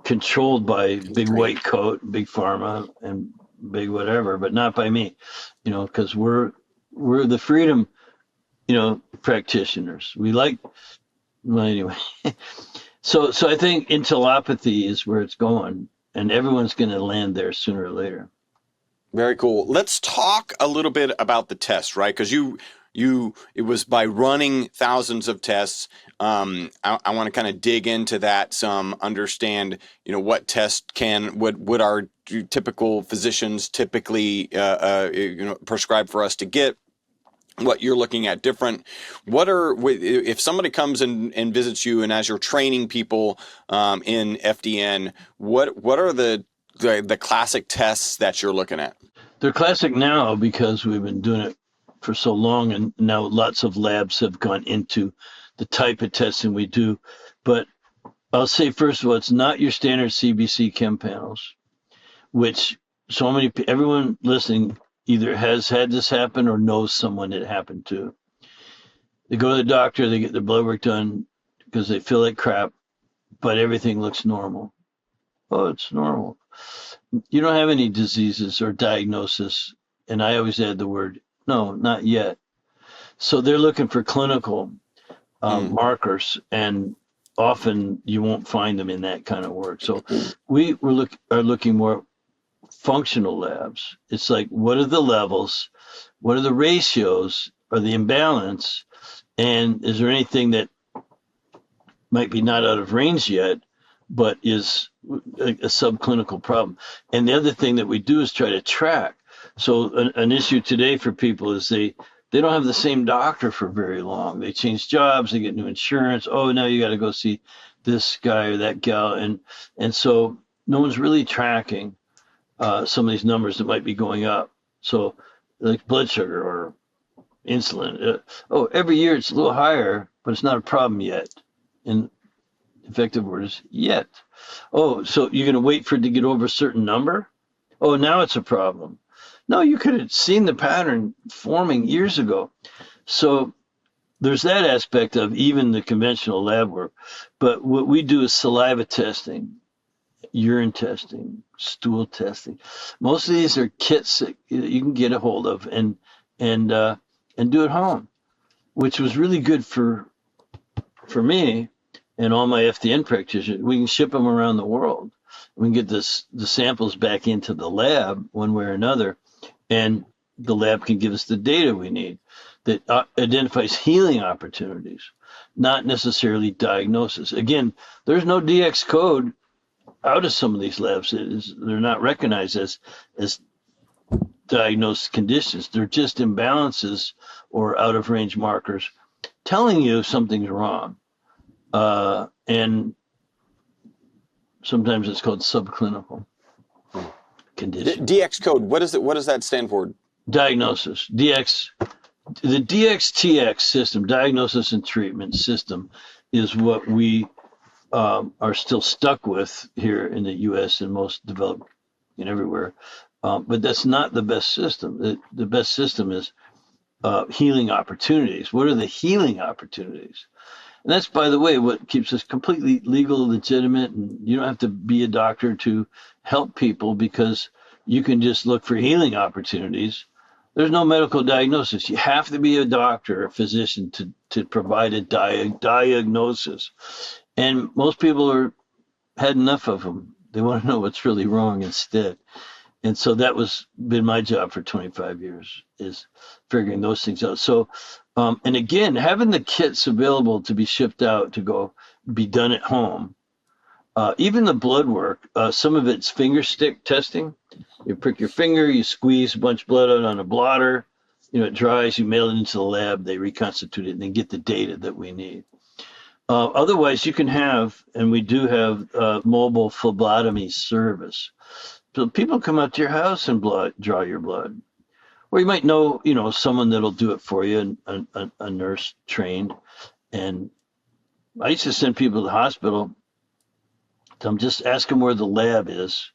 controlled by big white coat, big pharma, and big whatever, but not by me, because we're the freedom, practitioners. Well, anyway. So I think entelopathy is where it's going, and everyone's going to land there sooner or later. Very cool. Let's talk a little bit about the test, right? Because it was by running thousands of tests. I want to kind of dig into that some, understand, what test would our typical physicians typically, prescribe for us to get. What you're looking at different. If somebody comes and visits you, and as you're training people in FDN, what are the classic tests that you're looking at? They're classic now because we've been doing it for so long, and now lots of labs have gone into the type of testing we do. But I'll say, first of all, it's not your standard CBC chem panels, which everyone listening either has had this happen or knows someone it happened to. They go to the doctor, they get their blood work done because they feel like crap, but everything looks normal. Oh, it's normal. You don't have any diseases or diagnosis. And I always add the word, no, not yet. So they're looking for clinical markers, and often you won't find them in that kind of work. So we are looking more functional labs. It's like, what are the levels? What are the ratios? Are the imbalance? And is there anything that might be not out of range yet, but is a subclinical problem? And the other thing that we do is try to track. So an issue today for people is they don't have the same doctor for very long. They change jobs, they get new insurance. Oh, now you got to go see this guy or that gal. And so no one's really tracking some of these numbers that might be going up. So like blood sugar or insulin. Every year it's a little higher, but it's not a problem yet. And effective word is yet. Oh, so you're going to wait for it to get over a certain number? Oh, now it's a problem. No, you could have seen the pattern forming years ago. So there's that aspect of even the conventional lab work. But what we do is saliva testing, urine testing, stool testing. Most of these are kits that you can get a hold of and do at home, which was really good for me and all my FDN practitioners. We can ship them around the world. We can get the samples back into the lab one way or another, and the lab can give us the data we need that identifies healing opportunities, not necessarily diagnosis. Again, there's no DX code out of some of these labs. They're not recognized as diagnosed conditions. They're just imbalances or out of range markers telling you something's wrong. And sometimes it's called subclinical condition. DX code, what does that stand for? Diagnosis. DX. The DXTX system, diagnosis and treatment system, is what we are still stuck with here in the U.S. and most developed and everywhere. But that's not the best system. The best system is healing opportunities. What are the healing opportunities? And that's, by the way, what keeps us completely legal, legitimate, and you don't have to be a doctor to help people because you can just look for healing opportunities. There's no medical diagnosis. You have to be a doctor, a physician to provide a diagnosis. And most people are had enough of them. They want to know what's really wrong instead. And so that was been my job for 25 years, is figuring those things out. So, and again, having the kits available to be shipped out to go be done at home. Even the blood work, some of it's finger stick testing. You prick your finger, you squeeze a bunch of blood out on a blotter, it dries, you mail it into the lab, they reconstitute it, and then get the data that we need. Otherwise, you can have, and we do have, mobile phlebotomy service. So people come out to your house and draw your blood. Or you might know, someone that'll do it for you, a nurse trained. And I used to send people to the hospital. Tell them, just ask them where the lab is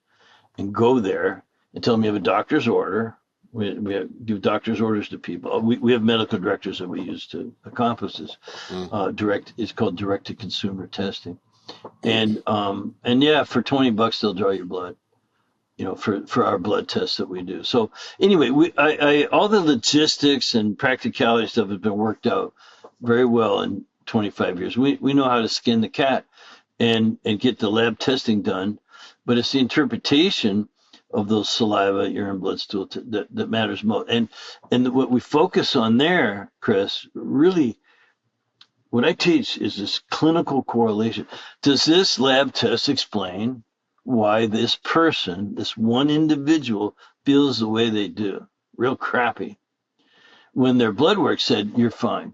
and go there and tell them you have a doctor's order. We give doctor's orders to people. We have medical directors that we use to accomplish this. It's called direct to consumer testing. And yeah, for $20 they'll draw your blood, for our blood tests that we do. So anyway, all the logistics and practicality stuff has been worked out very well in 25 years. We know how to skin the cat and get the lab testing done, but it's the interpretation of those saliva, urine, blood, stool that matters most. And what we focus on there, Chris, really, what I teach is this clinical correlation. Does this lab test explain why this person, this one individual, feels the way they do? Real crappy. When their blood work said, you're fine.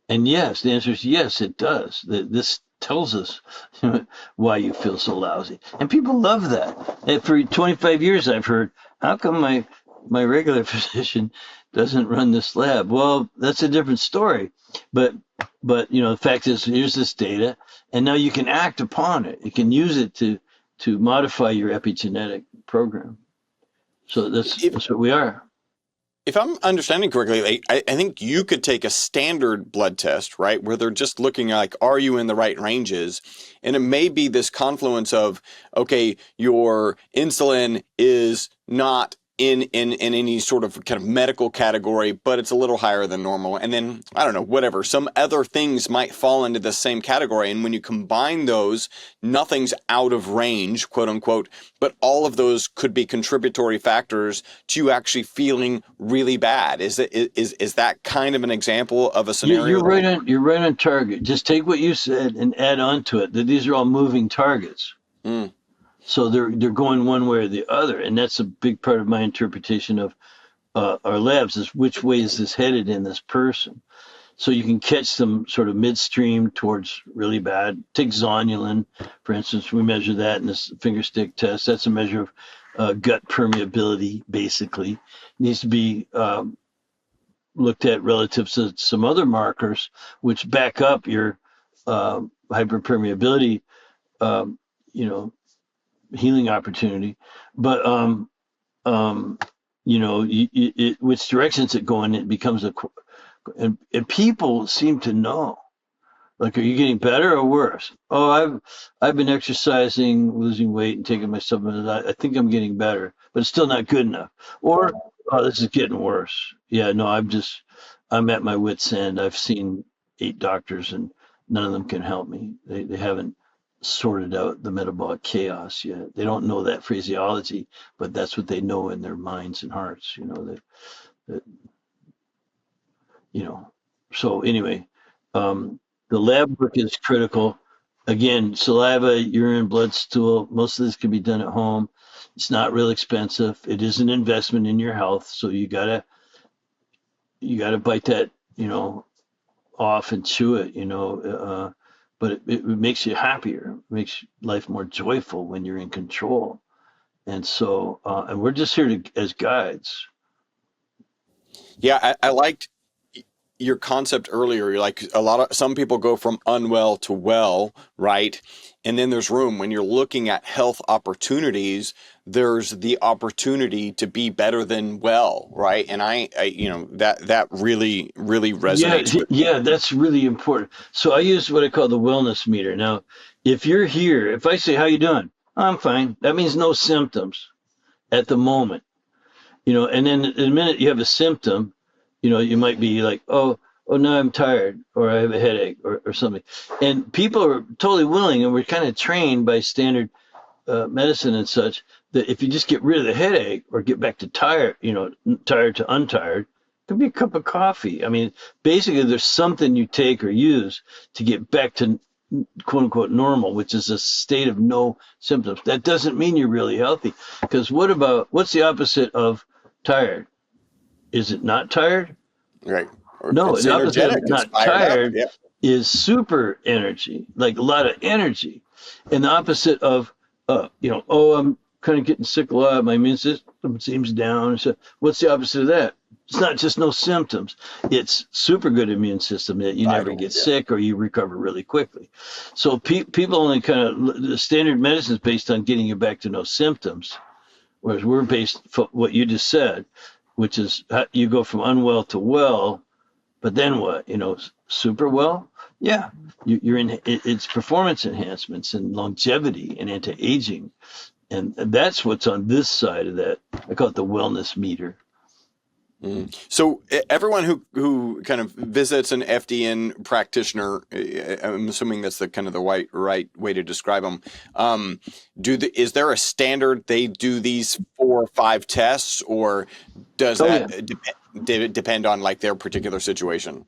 And yes, the answer is yes, it does. This tells us why you feel so lousy. And people love that. And for 25 years, I've heard, how come my regular physician doesn't run this lab? Well, that's a different story. But the fact is, here's this data, and now you can act upon it. You can use it to modify your epigenetic program. So that's what we are. If I'm understanding correctly, I think you could take a standard blood test, right, where they're just looking like, are you in the right ranges? And it may be this confluence of, okay, your insulin is not in any sort of kind of medical category, but it's a little higher than normal. And then, I don't know, whatever, some other things might fall into the same category. And when you combine those, nothing's out of range, quote unquote, but all of those could be contributory factors to you actually feeling really bad. Is that kind of an example of a scenario? You're right on target. Just take what you said and add on to it that these are all moving targets. So they're going one way or the other, and that's a big part of my interpretation of our labs, is which way is this headed in this person. So you can catch them sort of midstream towards really bad. Take zonulin, for instance. We measure that in this finger stick test. That's a measure of gut permeability, basically. It needs to be looked at relative to some other markers, which back up your hyperpermeability, healing opportunity. But which directions it go in, it becomes and people seem to know, like, are you getting better or worse? Oh, I've been exercising, losing weight, and taking my supplements. I think I'm getting better, but it's still not good enough. Or, oh, this is getting worse. Yeah, no, I'm at my wit's end. I've seen 8 doctors and none of them can help me. They haven't sorted out the metabolic chaos yet. They don't know that phraseology, but that's what they know in their minds and hearts. So anyway, the lab work is critical. Again, saliva, urine, blood, stool, most of this can be done at home. It's not real expensive. It is an investment in your health, so you gotta bite that, off and chew it, but it makes you happier. It makes life more joyful when you're in control. And so, and we're just here as guides. Yeah, I liked your concept earlier, you're like some people go from unwell to well, right? And then there's room when you're looking at health opportunities, there's the opportunity to be better than well, right? And I that really, really resonates with me. Yeah, that's really important. So I use what I call the wellness meter. Now, if you're here, if I say, how you doing? I'm fine. That means no symptoms at the moment. And then in a minute you have a symptom, you might be like, oh, no, I'm tired, or I have a headache, or something. And people are totally willing, and we're kind of trained by standard medicine and such, that if you just get rid of the headache or get back to tired, tired to untired, it could be a cup of coffee. I mean, basically, there's something you take or use to get back to quote unquote normal, which is a state of no symptoms. That doesn't mean you're really healthy. Because what's the opposite of tired? Is it not tired? Right. No, It's the opposite energetic. of It's not fired up. tired Yeah. is super energy, like a lot of energy. And the opposite of, I'm kind of getting sick a lot. My immune system seems down. So what's the opposite of that? It's not just no symptoms. It's super good immune system that you never Vital, get yeah. sick or you recover really quickly. So people only the standard medicine is based on getting you back to no symptoms, whereas we're based for what you just said, which is you go from unwell to well, but then what? Super well? Yeah, you're in. It's performance enhancements and longevity and anti-aging, and that's what's on this side of that. I call it the wellness meter. So everyone who kind of visits an FDN practitioner, I'm assuming that's the kind of the right way to describe them. Is there a standard they do these 4 or 5 tests, or does that depend on like their particular situation?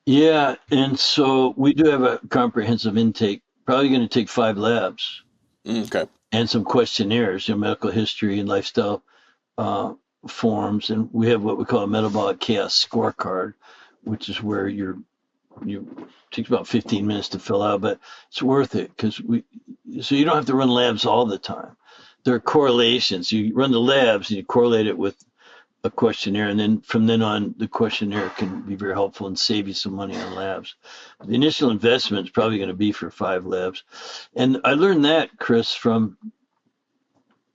Yeah, and so we do have a comprehensive intake. Probably going to take 5 labs Okay. and some questionnaires, medical history and lifestyle forms, and we have what we call a metabolic chaos scorecard, which is where you takes about 15 minutes to fill out, but it's worth it so you don't have to run labs all the time. There are correlations. You run the labs and you correlate it with a questionnaire, and then from then on, the questionnaire can be very helpful and save you some money on labs. The initial investment is probably going to be for 5 labs, and I learned that, Chris, from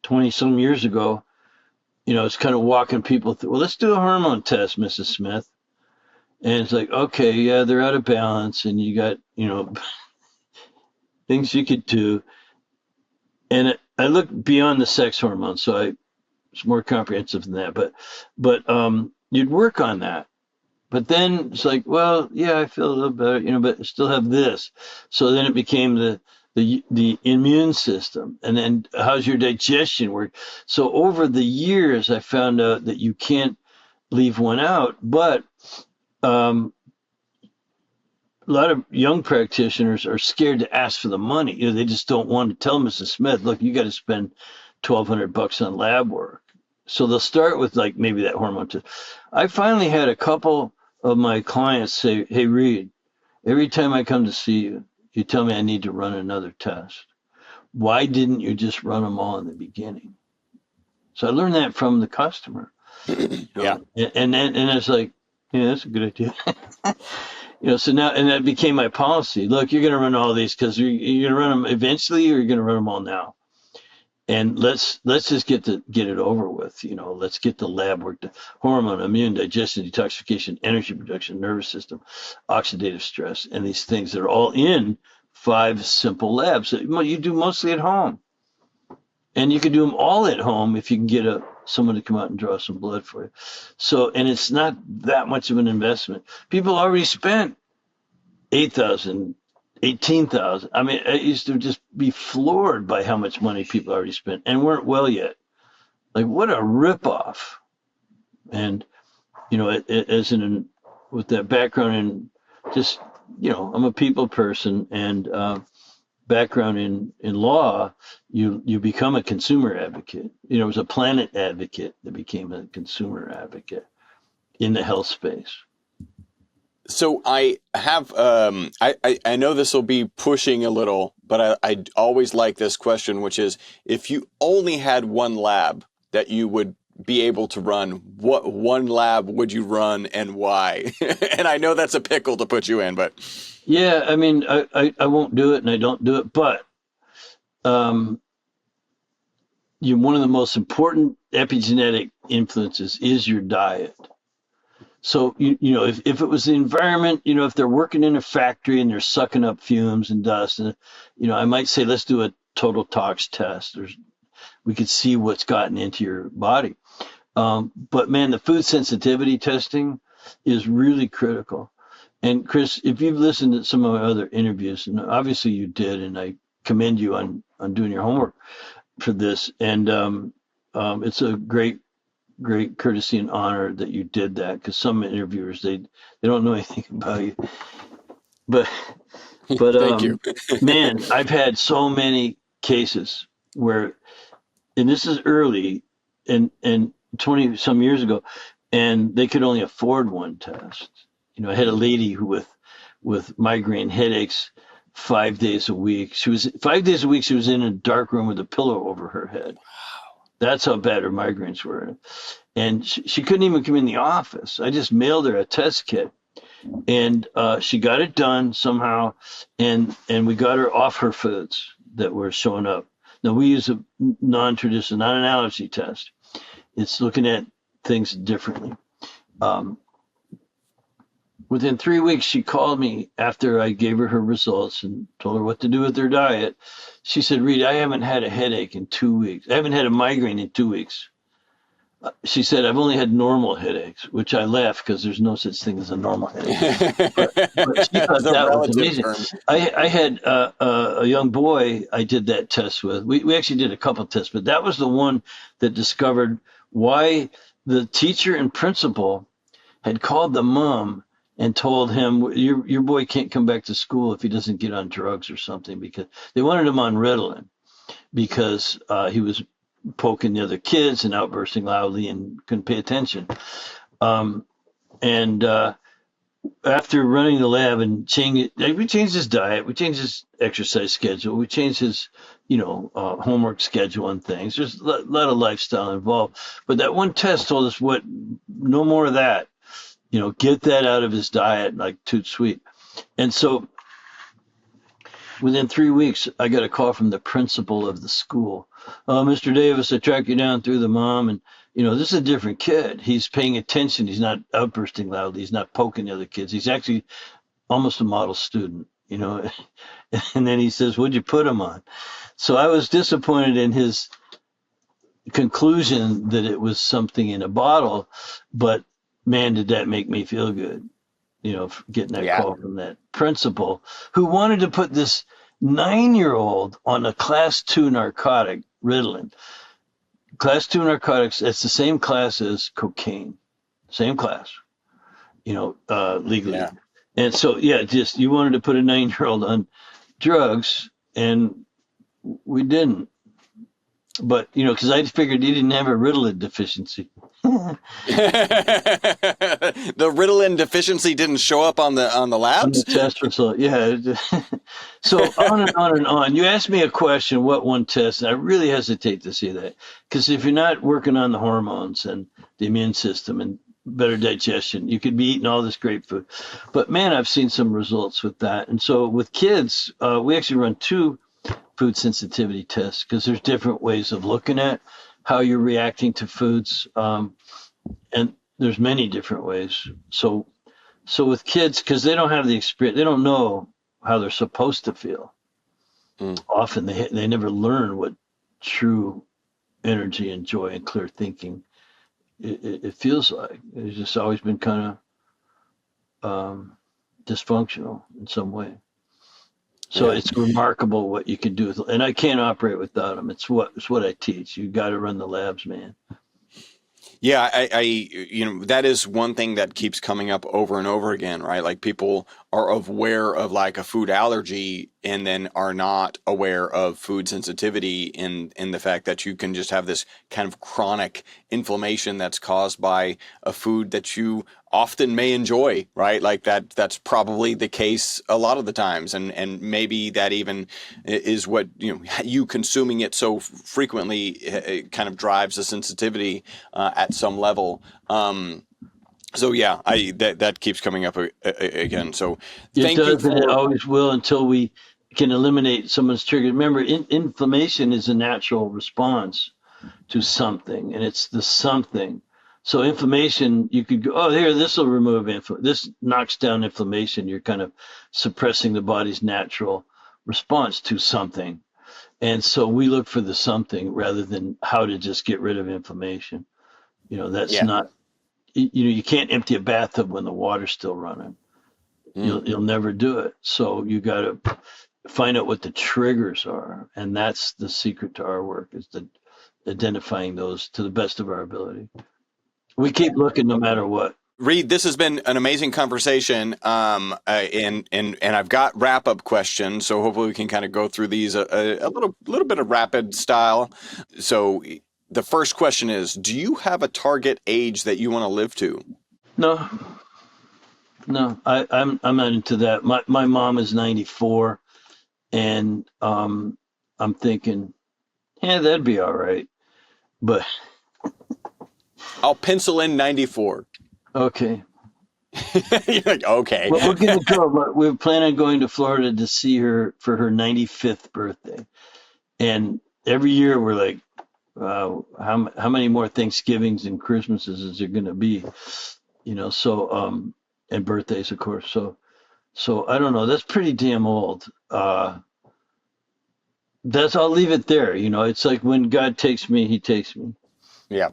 20 some years ago. It's kind of walking people through, well, let's do a hormone test, Mrs. Smith. And it's like, okay, yeah, they're out of balance and you got, things you could do. And I look beyond the sex hormone, so it's more comprehensive than that. But you'd work on that. But then it's like, well, yeah, I feel a little better, but I still have this. So then it became the immune system, and then how's your digestion work? So over the years, I found out that you can't leave one out, but a lot of young practitioners are scared to ask for the money. They just don't want to tell Mrs. Smith, look, you got to spend $1,200 on lab work. So they'll start with like maybe that hormone test. I finally had a couple of my clients say, hey, Reed, every time I come to see you, you tell me I need to run another test. Why didn't you just run them all in the beginning? So I learned that from the customer. Yeah. And it's like, yeah, that's a good idea. So now, and that became my policy. Look, you're going to run all these because you're going to run them eventually, or you're going to run them all now. And let's just get it over with. Let's get the lab work, the hormone, immune, digestion, detoxification, energy production, nervous system, oxidative stress, and these things that are all in 5 simple labs that you do mostly at home. And you can do them all at home if you can get someone to come out and draw some blood for you. So, and it's not that much of an investment. People already spent $8,000, $18,000. I mean, I used to just be floored by how much money people already spent and weren't well yet. Like, what a ripoff. And, with that background in just, I'm a people person, and background in law, you become a consumer advocate. It was a planet advocate that became a consumer advocate in the health space. So I have, I know this will be pushing a little, but I always like this question, which is, if you only had one lab that you would be able to run, what one lab would you run and why? And I know that's a pickle to put you in, but Yeah, I mean, I won't do it and I don't do it, but um, one of the most important epigenetic influences is your diet. So, if it was the environment, if they're working in a factory and they're sucking up fumes and dust, and, I might say, let's do a total tox test. We could see what's gotten into your body. But man, the food sensitivity testing is really critical. And Chris, if you've listened to some of my other interviews, and obviously you did, and I commend you on doing your homework for this. And it's a great courtesy and honor that you did that, because some interviewers, they don't know anything about you. But thank you. Man, I've had so many cases where, and this is early, and 20 some years ago, and they could only afford one test. I had a lady who with migraine headaches 5 days a week. She was 5 days a week. She was in a dark room with a pillow over her head. That's how bad her migraines were. And she couldn't even come in the office. I just mailed her a test kit, and she got it done somehow, and we got her off her foods that were showing up. Now, we use a non-traditional, not an allergy test. It's looking at things differently. Within 3 weeks, she called me after I gave her results and told her what to do with her diet. She said, Reed, I haven't had a headache in 2 weeks. I haven't had a migraine in 2 weeks. She said, I've only had normal headaches, which I laughed because there's no such thing as a normal headache. But she thought that was amazing. I had a young boy I did that test with. We actually did a couple tests, but that was the one that discovered why the teacher and principal had called the mom and told him, your boy can't come back to school if he doesn't get on drugs or something, because they wanted him on Ritalin because he was poking the other kids and outbursting loudly and couldn't pay attention. And after running the lab and we changed his diet, we changed his exercise schedule, we changed his, homework schedule and things. There's a lot of lifestyle involved. But that one test told us no more of that. Get that out of his diet, like toot sweet. And so within 3 weeks, I got a call from the principal of the school. Mr. Davis, I tracked you down through the mom, and this is a different kid. He's paying attention. He's not outbursting loudly. He's not poking the other kids. He's actually almost a model student, And then he says, what'd you put him on? So I was disappointed in his conclusion that it was something in a bottle, but man, did that make me feel good, getting that call from that principal who wanted to put this 9-year-old on a class 2 narcotic, Ritalin. Class 2 narcotics, it's the same class as cocaine, same class, legally. Yeah. And so, just you wanted to put a 9-year-old on drugs, and we didn't. But, because I figured he didn't have a Ritalin deficiency. The Ritalin deficiency didn't show up on the labs? On the test result, yeah. So on and on and on. You asked me a question, what one test? And I really hesitate to say that, because if you're not working on the hormones and the immune system and better digestion, you could be eating all this great food. But man, I've seen some results with that. And so with kids, we actually run 2 food sensitivity tests, because there's different ways of looking at how you're reacting to foods, and there's many different ways. So with kids, because they don't have the experience, they don't know how they're supposed to feel. Often they never learn what true energy and joy and clear thinking it feels like. It's just always been kind of dysfunctional in some way. So it's remarkable what you can do with, and I can't operate without them. It's what I teach. You got to run the labs, man. Yeah, I that is one thing that keeps coming up over and over again, right? Like people are aware of like a food allergy and then are not aware of food sensitivity in the fact that you can just have this kind of chronic inflammation that's caused by a food that you often may enjoy, right? Like that's probably the case a lot of the times. And maybe that even is what, you consuming it so frequently it kind of drives the sensitivity at some level. So yeah, that keeps coming up again. So It thank you does, and it for. always will until we can eliminate someone's trigger. Remember, inflammation is a natural response to something, and it's the something. So inflammation, you could go, oh, here, this will remove this knocks down inflammation. You're kind of suppressing the body's natural response to something. And so we look for the something rather than how to just get rid of inflammation. That's Yeah. not, you can't empty a bathtub when the water's still running. You'll never do it. So you got to find out what the triggers are, and that's the secret to our work, is identifying those to the best of our ability. We keep looking no matter what. Reed, this has been an amazing conversation, and I've got wrap up questions, so hopefully we can kind of go through these a little bit of rapid style. So the first question is: do you have a target age that you want to live to? No, I'm not into that. My mom is 94, and I'm thinking, yeah, that'd be all right. But I'll pencil in 94. okay. You're like, okay. Well, we're gonna go, but we're planning on going to Florida to see her for her 95th birthday. And every year we're like, how many more Thanksgivings and Christmases is there gonna be? So and birthdays, of course. So I don't know. That's pretty damn old. I'll leave it there. It's like when God takes me, he takes me. Yeah.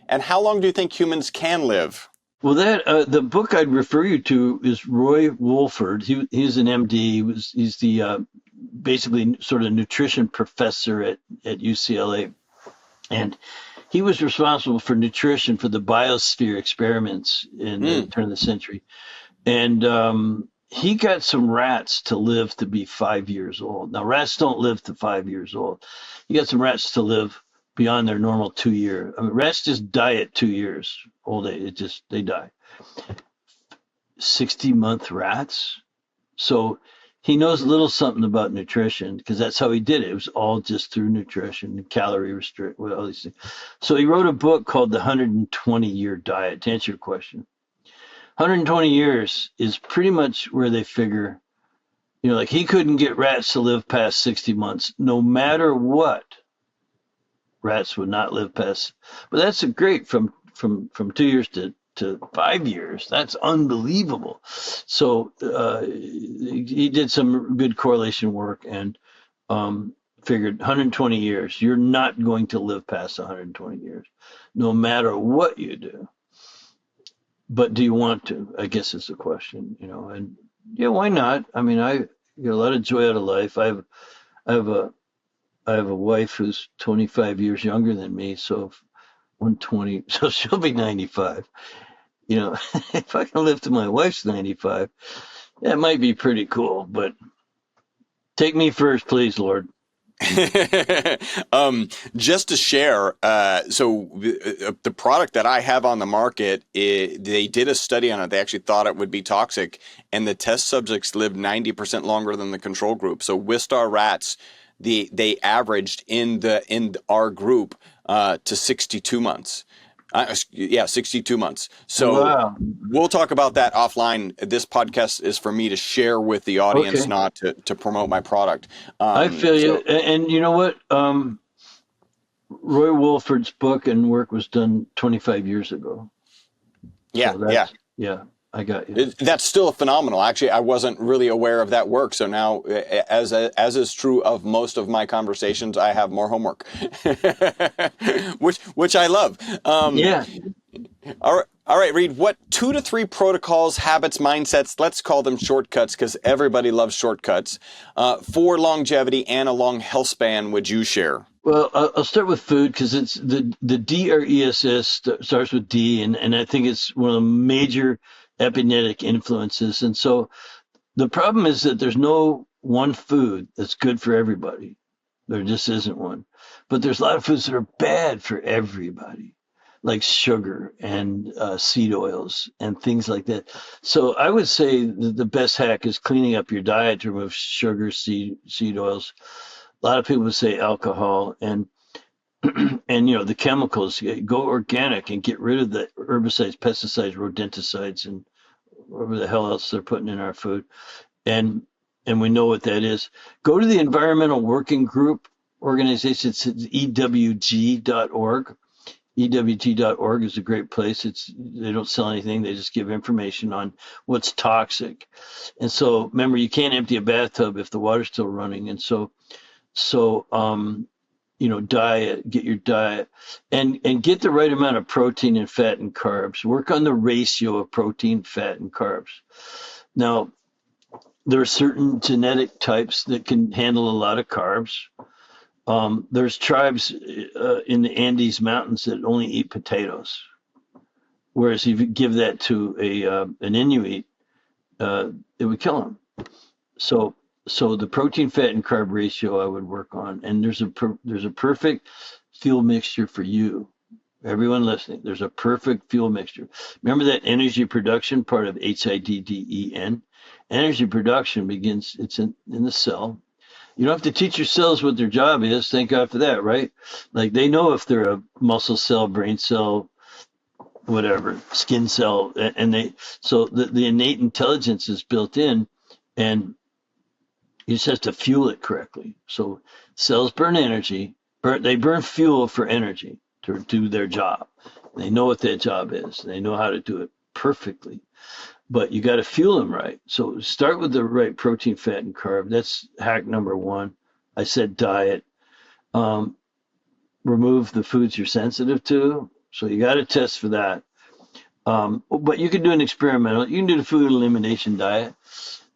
And how long do you think humans can live? Well, the book I'd refer you to is Roy Wolford. He's an MD. He's the basically sort of nutrition professor at UCLA, and he was responsible for nutrition for the biosphere experiments in the turn of the century, and he got some rats to live to be 5 years old. Now, rats don't live to 5 years old. You got some rats to live beyond their normal 2 year. I mean, rats just die at 2 years old age. They die. 60-month rats. So he knows a little something about nutrition because that's how he did it. It was all just through nutrition, calorie restrict, all these things. So he wrote a book called The 120-Year Diet, to answer your question. 120 years is pretty much where they figure, like he couldn't get rats to live past 60 months, no matter what. Rats would not live past, but that's great from 2 years to 5 years. That's unbelievable. So he did some good correlation work and figured 120 years. You're not going to live past 120 years, no matter what you do. But do you want to? I guess is the question, And yeah, why not? I mean, I get a lot of joy out of life. I have a wife who's 25 years younger than me, so 120, so she'll be 95. If I can live to my wife's 95, that might be pretty cool, but take me first, please, Lord. Just to share, so the product that I have on the market, they did a study on it. They actually thought it would be toxic, and the test subjects lived 90% longer than the control group. So Wistar rats, they averaged in our group to 62 months. 62 months. So wow. We'll talk about that offline. This podcast is for me to share with the audience, Okay. not to promote my product. I feel you. And you know what? Roy Wolford's book and work was done 25 years ago. Yeah, So yeah, I got you. That's still phenomenal. Actually, I wasn't really aware of that work. So now, as is true of most of my conversations, I have more homework, which I love. Yeah. All right, Reed, what 2 to 3 protocols, habits, mindsets, let's call them shortcuts because everybody loves shortcuts, for longevity and a long health span would you share? Well, I'll start with food because it's the DRESS starts with D, and I think it's one of the major epigenetic influences. And so The problem is that there's no one food that's good for everybody. There just isn't one. But there's a lot of foods that are bad for everybody, like sugar and seed oils and things like that. So I would say the best hack is cleaning up your diet to remove sugar, seed oils. A lot of people would say alcohol and the chemicals. Go organic and get rid of the herbicides, pesticides, rodenticides, and whatever the hell else they're putting in our food. And we know what that is. Go to the Environmental Working Group organization. It's EWG.org. EWG.org is a great place. They don't sell anything. They just give information on what's toxic. And so remember, you can't empty a bathtub if the water's still running. And so diet, get your diet and get the right amount of protein and fat and carbs. Work on the ratio of protein, fat, and carbs. Now, there are certain genetic types that can handle a lot of carbs. There's tribes in the Andes Mountains that only eat potatoes. Whereas if you give that to an Inuit, it would kill them. So the protein, fat, and carb ratio I would work on. And there's a perfect fuel mixture for you. Everyone listening, there's a perfect fuel mixture. Remember that energy production part of H.I.D.D.E.N? Energy production begins, it's in the cell. You don't have to teach your cells what their job is. Thank God for that, right? Like they know if they're a muscle cell, brain cell, whatever, skin cell, so the innate intelligence is built in, and you just have to fuel it correctly. So cells burn energy, they burn fuel for energy to do their job. They know what that job is. They know how to do it perfectly. But you got to fuel them right. So start with the right protein, fat, and carb. That's hack number one. I said diet. Remove the foods you're sensitive to. So you got to test for that. But you can do an experimental. You can do the food elimination diet.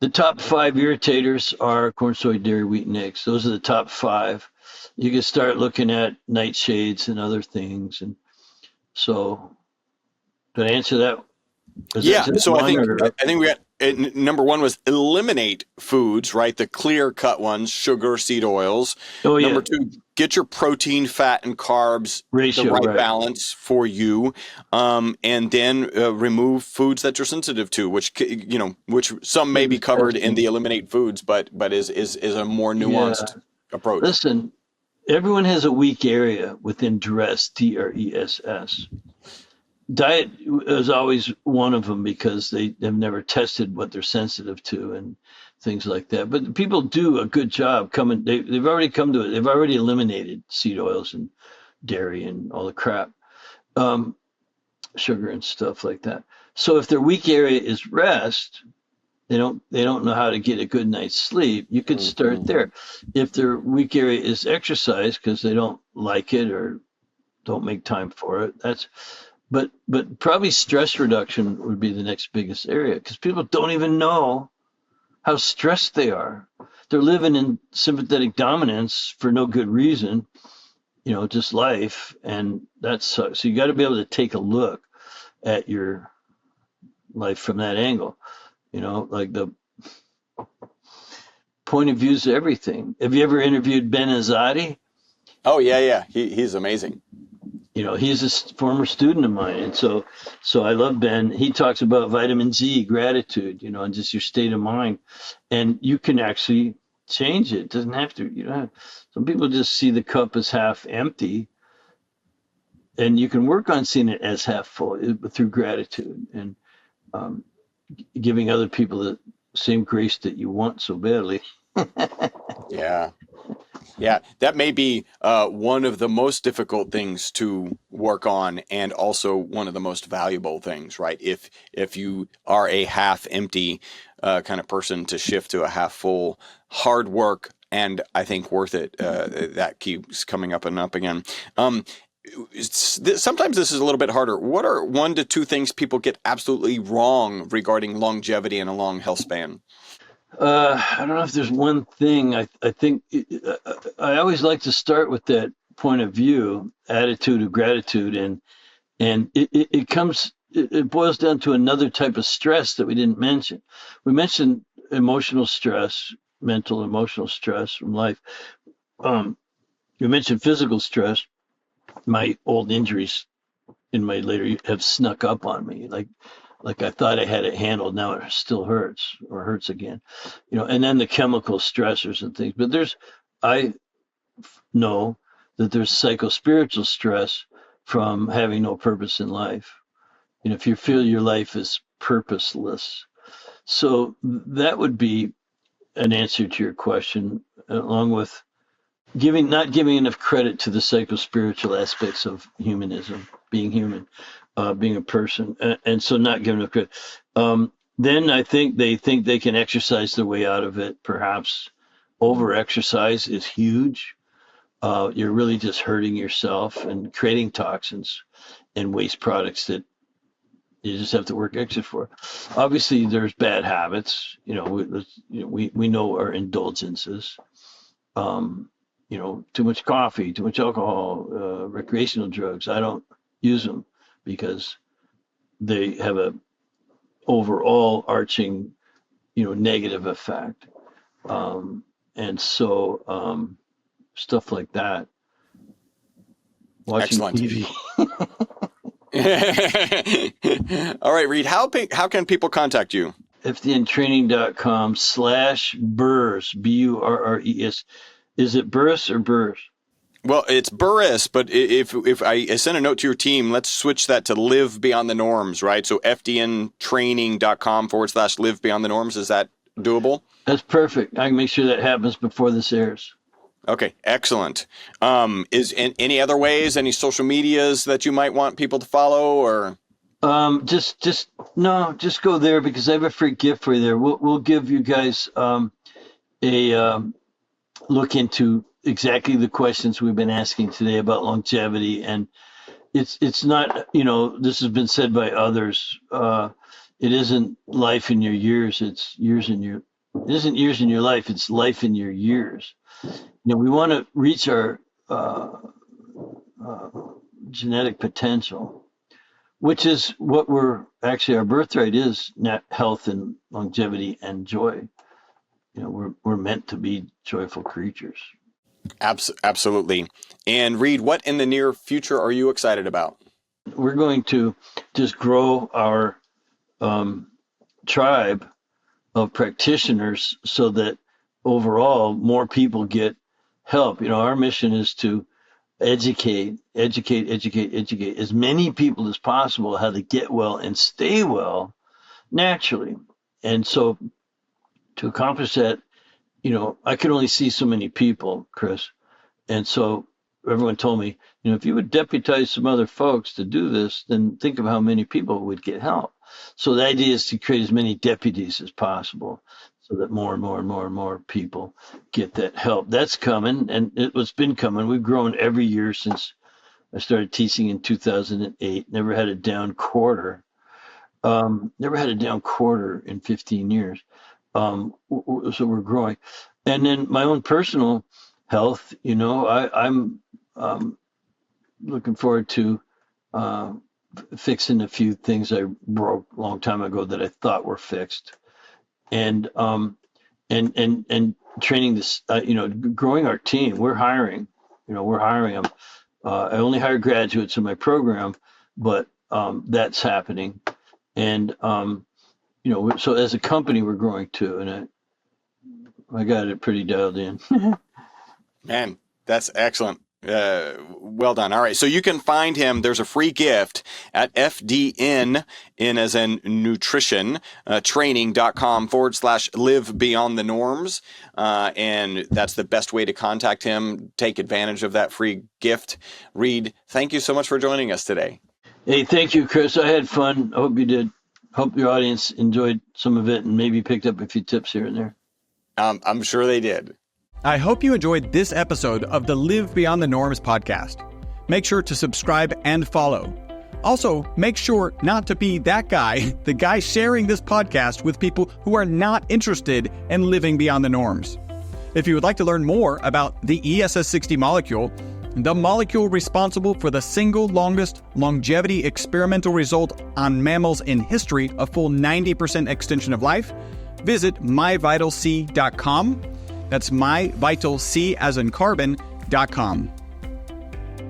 The top 5 irritators are corn, soy, dairy, wheat, and eggs. Those are the top 5. You can start looking at nightshades and other things. And so, did I answer that? Yeah, so I think we got number one was eliminate foods, right? The clear cut ones, sugar, seed oils. Oh, yeah. Number two, get your protein, fat, and carbs ratio, the right balance for you, and then remove foods that you're sensitive to, which some may be covered in the eliminate foods, but is a more nuanced approach. Listen, everyone has a weak area within DRESS, DRESS. Diet is always one of them because they have never tested what they're sensitive to and things like that. But people do a good job coming. They've already come to it. They've already eliminated seed oils and dairy and all the crap, sugar and stuff like that. So if their weak area is rest, they don't know how to get a good night's sleep. You could start there. If their weak area is exercise because they don't like it or don't make time for it, But probably stress reduction would be the next biggest area because people don't even know how stressed they are. They're living in sympathetic dominance for no good reason, just life, and that sucks. So you got to be able to take a look at your life from that angle, like the point of views of everything. Have you ever interviewed Ben Azadi? Oh, yeah. He's amazing. He's a former student of mine. And so I love Ben. He talks about vitamin Z, gratitude, and just your state of mind. And you can actually change it. It doesn't have to, some people just see the cup as half empty. And you can work on seeing it as half full through gratitude and giving other people the same grace that you want so badly. Yeah, that may be one of the most difficult things to work on, and also one of the most valuable things, right? If you are a half empty kind of person, to shift to a half full, hard work, and I think worth it. That keeps coming up and up again. Sometimes this is a little bit harder. What are 1 to 2 things people get absolutely wrong regarding longevity and a long health span? I don't know if there's one thing. I think I always like to start with that point of view, attitude of gratitude, and it boils down to another type of stress that we didn't mention. We mentioned emotional stress, mental emotional stress from life. You mentioned physical stress. My old injuries in my later have snuck up on me. Like I thought I had it handled. Now it still hurts or hurts again, and then the chemical stressors and things. But I know that there's psychospiritual stress from having no purpose in life. If you feel your life is purposeless. So that would be an answer to your question, along with not giving enough credit to the psychospiritual aspects of humanism, being human, being a person, and so not giving enough credit. Then I think they can exercise their way out of it. Perhaps over-exercise is huge. You're really just hurting yourself and creating toxins and waste products that you just have to work extra for. Obviously, there's bad habits. We know our indulgences. Too much coffee, too much alcohol, recreational drugs. I don't use them because they have a overall arching, negative effect. And so stuff like that. Watching Excellent. TV. All right, Reed, how can people contact you? FDNtraining.com/Burris, Burres. Is it Burris or Burris? Well, it's Burris, but if I send a note to your team, let's switch that to Live Beyond the Norms, right? So FDNtraining.com/Live Beyond the Norms. Is that doable? That's perfect. I can make sure that happens before this airs. Okay, excellent. Is any other ways, any social medias that you might want people to follow, or? Just go there because I have a free gift for you there. We'll give you guys a look into exactly the questions we've been asking today about longevity, and it's not, this has been said by others. It isn't life in your years, it isn't years in your life, it's life in your years. We want to reach our genetic potential, which is what our birthright is, health and longevity and joy. We're meant to be joyful creatures. Absolutely. And Reed, what in the near future are you excited about? We're going to just grow our tribe of practitioners so that overall more people get help. Our mission is to educate as many people as possible how to get well and stay well naturally. And so to accomplish that, I could only see so many people, Chris. And so everyone told me, if you would deputize some other folks to do this, then think of how many people would get help. So the idea is to create as many deputies as possible so that more and more and more and more people get that help. That's coming, and it's been coming. We've grown every year since I started teaching in 2008. Never had a down quarter. Never had a down quarter in 15 years. So we're growing. And then my own personal health, I'm looking forward to fixing a few things I broke a long time ago that I thought were fixed, and training this, growing our team. We're hiring them. I only hire graduates in my program, but that's happening, and so as a company we're growing too, and I got it pretty dialed in. Man, that's excellent. Well done. All right. So you can find him. There's a free gift at FDN, in as in nutrition, training.com/live beyond the norms. And that's the best way to contact him. Take advantage of that free gift. Reed, thank you so much for joining us today. Hey, thank you, Chris. I had fun. I hope you did. Hope your audience enjoyed some of it and maybe picked up a few tips here and there. I'm sure they did. I hope you enjoyed this episode of the Live Beyond the Norms podcast. Make sure to subscribe and follow. Also, make sure not to be that guy, the guy sharing this podcast with people who are not interested in living beyond the norms. If you would like to learn more about the ESS60 molecule, the molecule responsible for the single longest longevity experimental result on mammals in history, a full 90% extension of life, visit myvitalc.com. That's myvitalc as in carbon.com.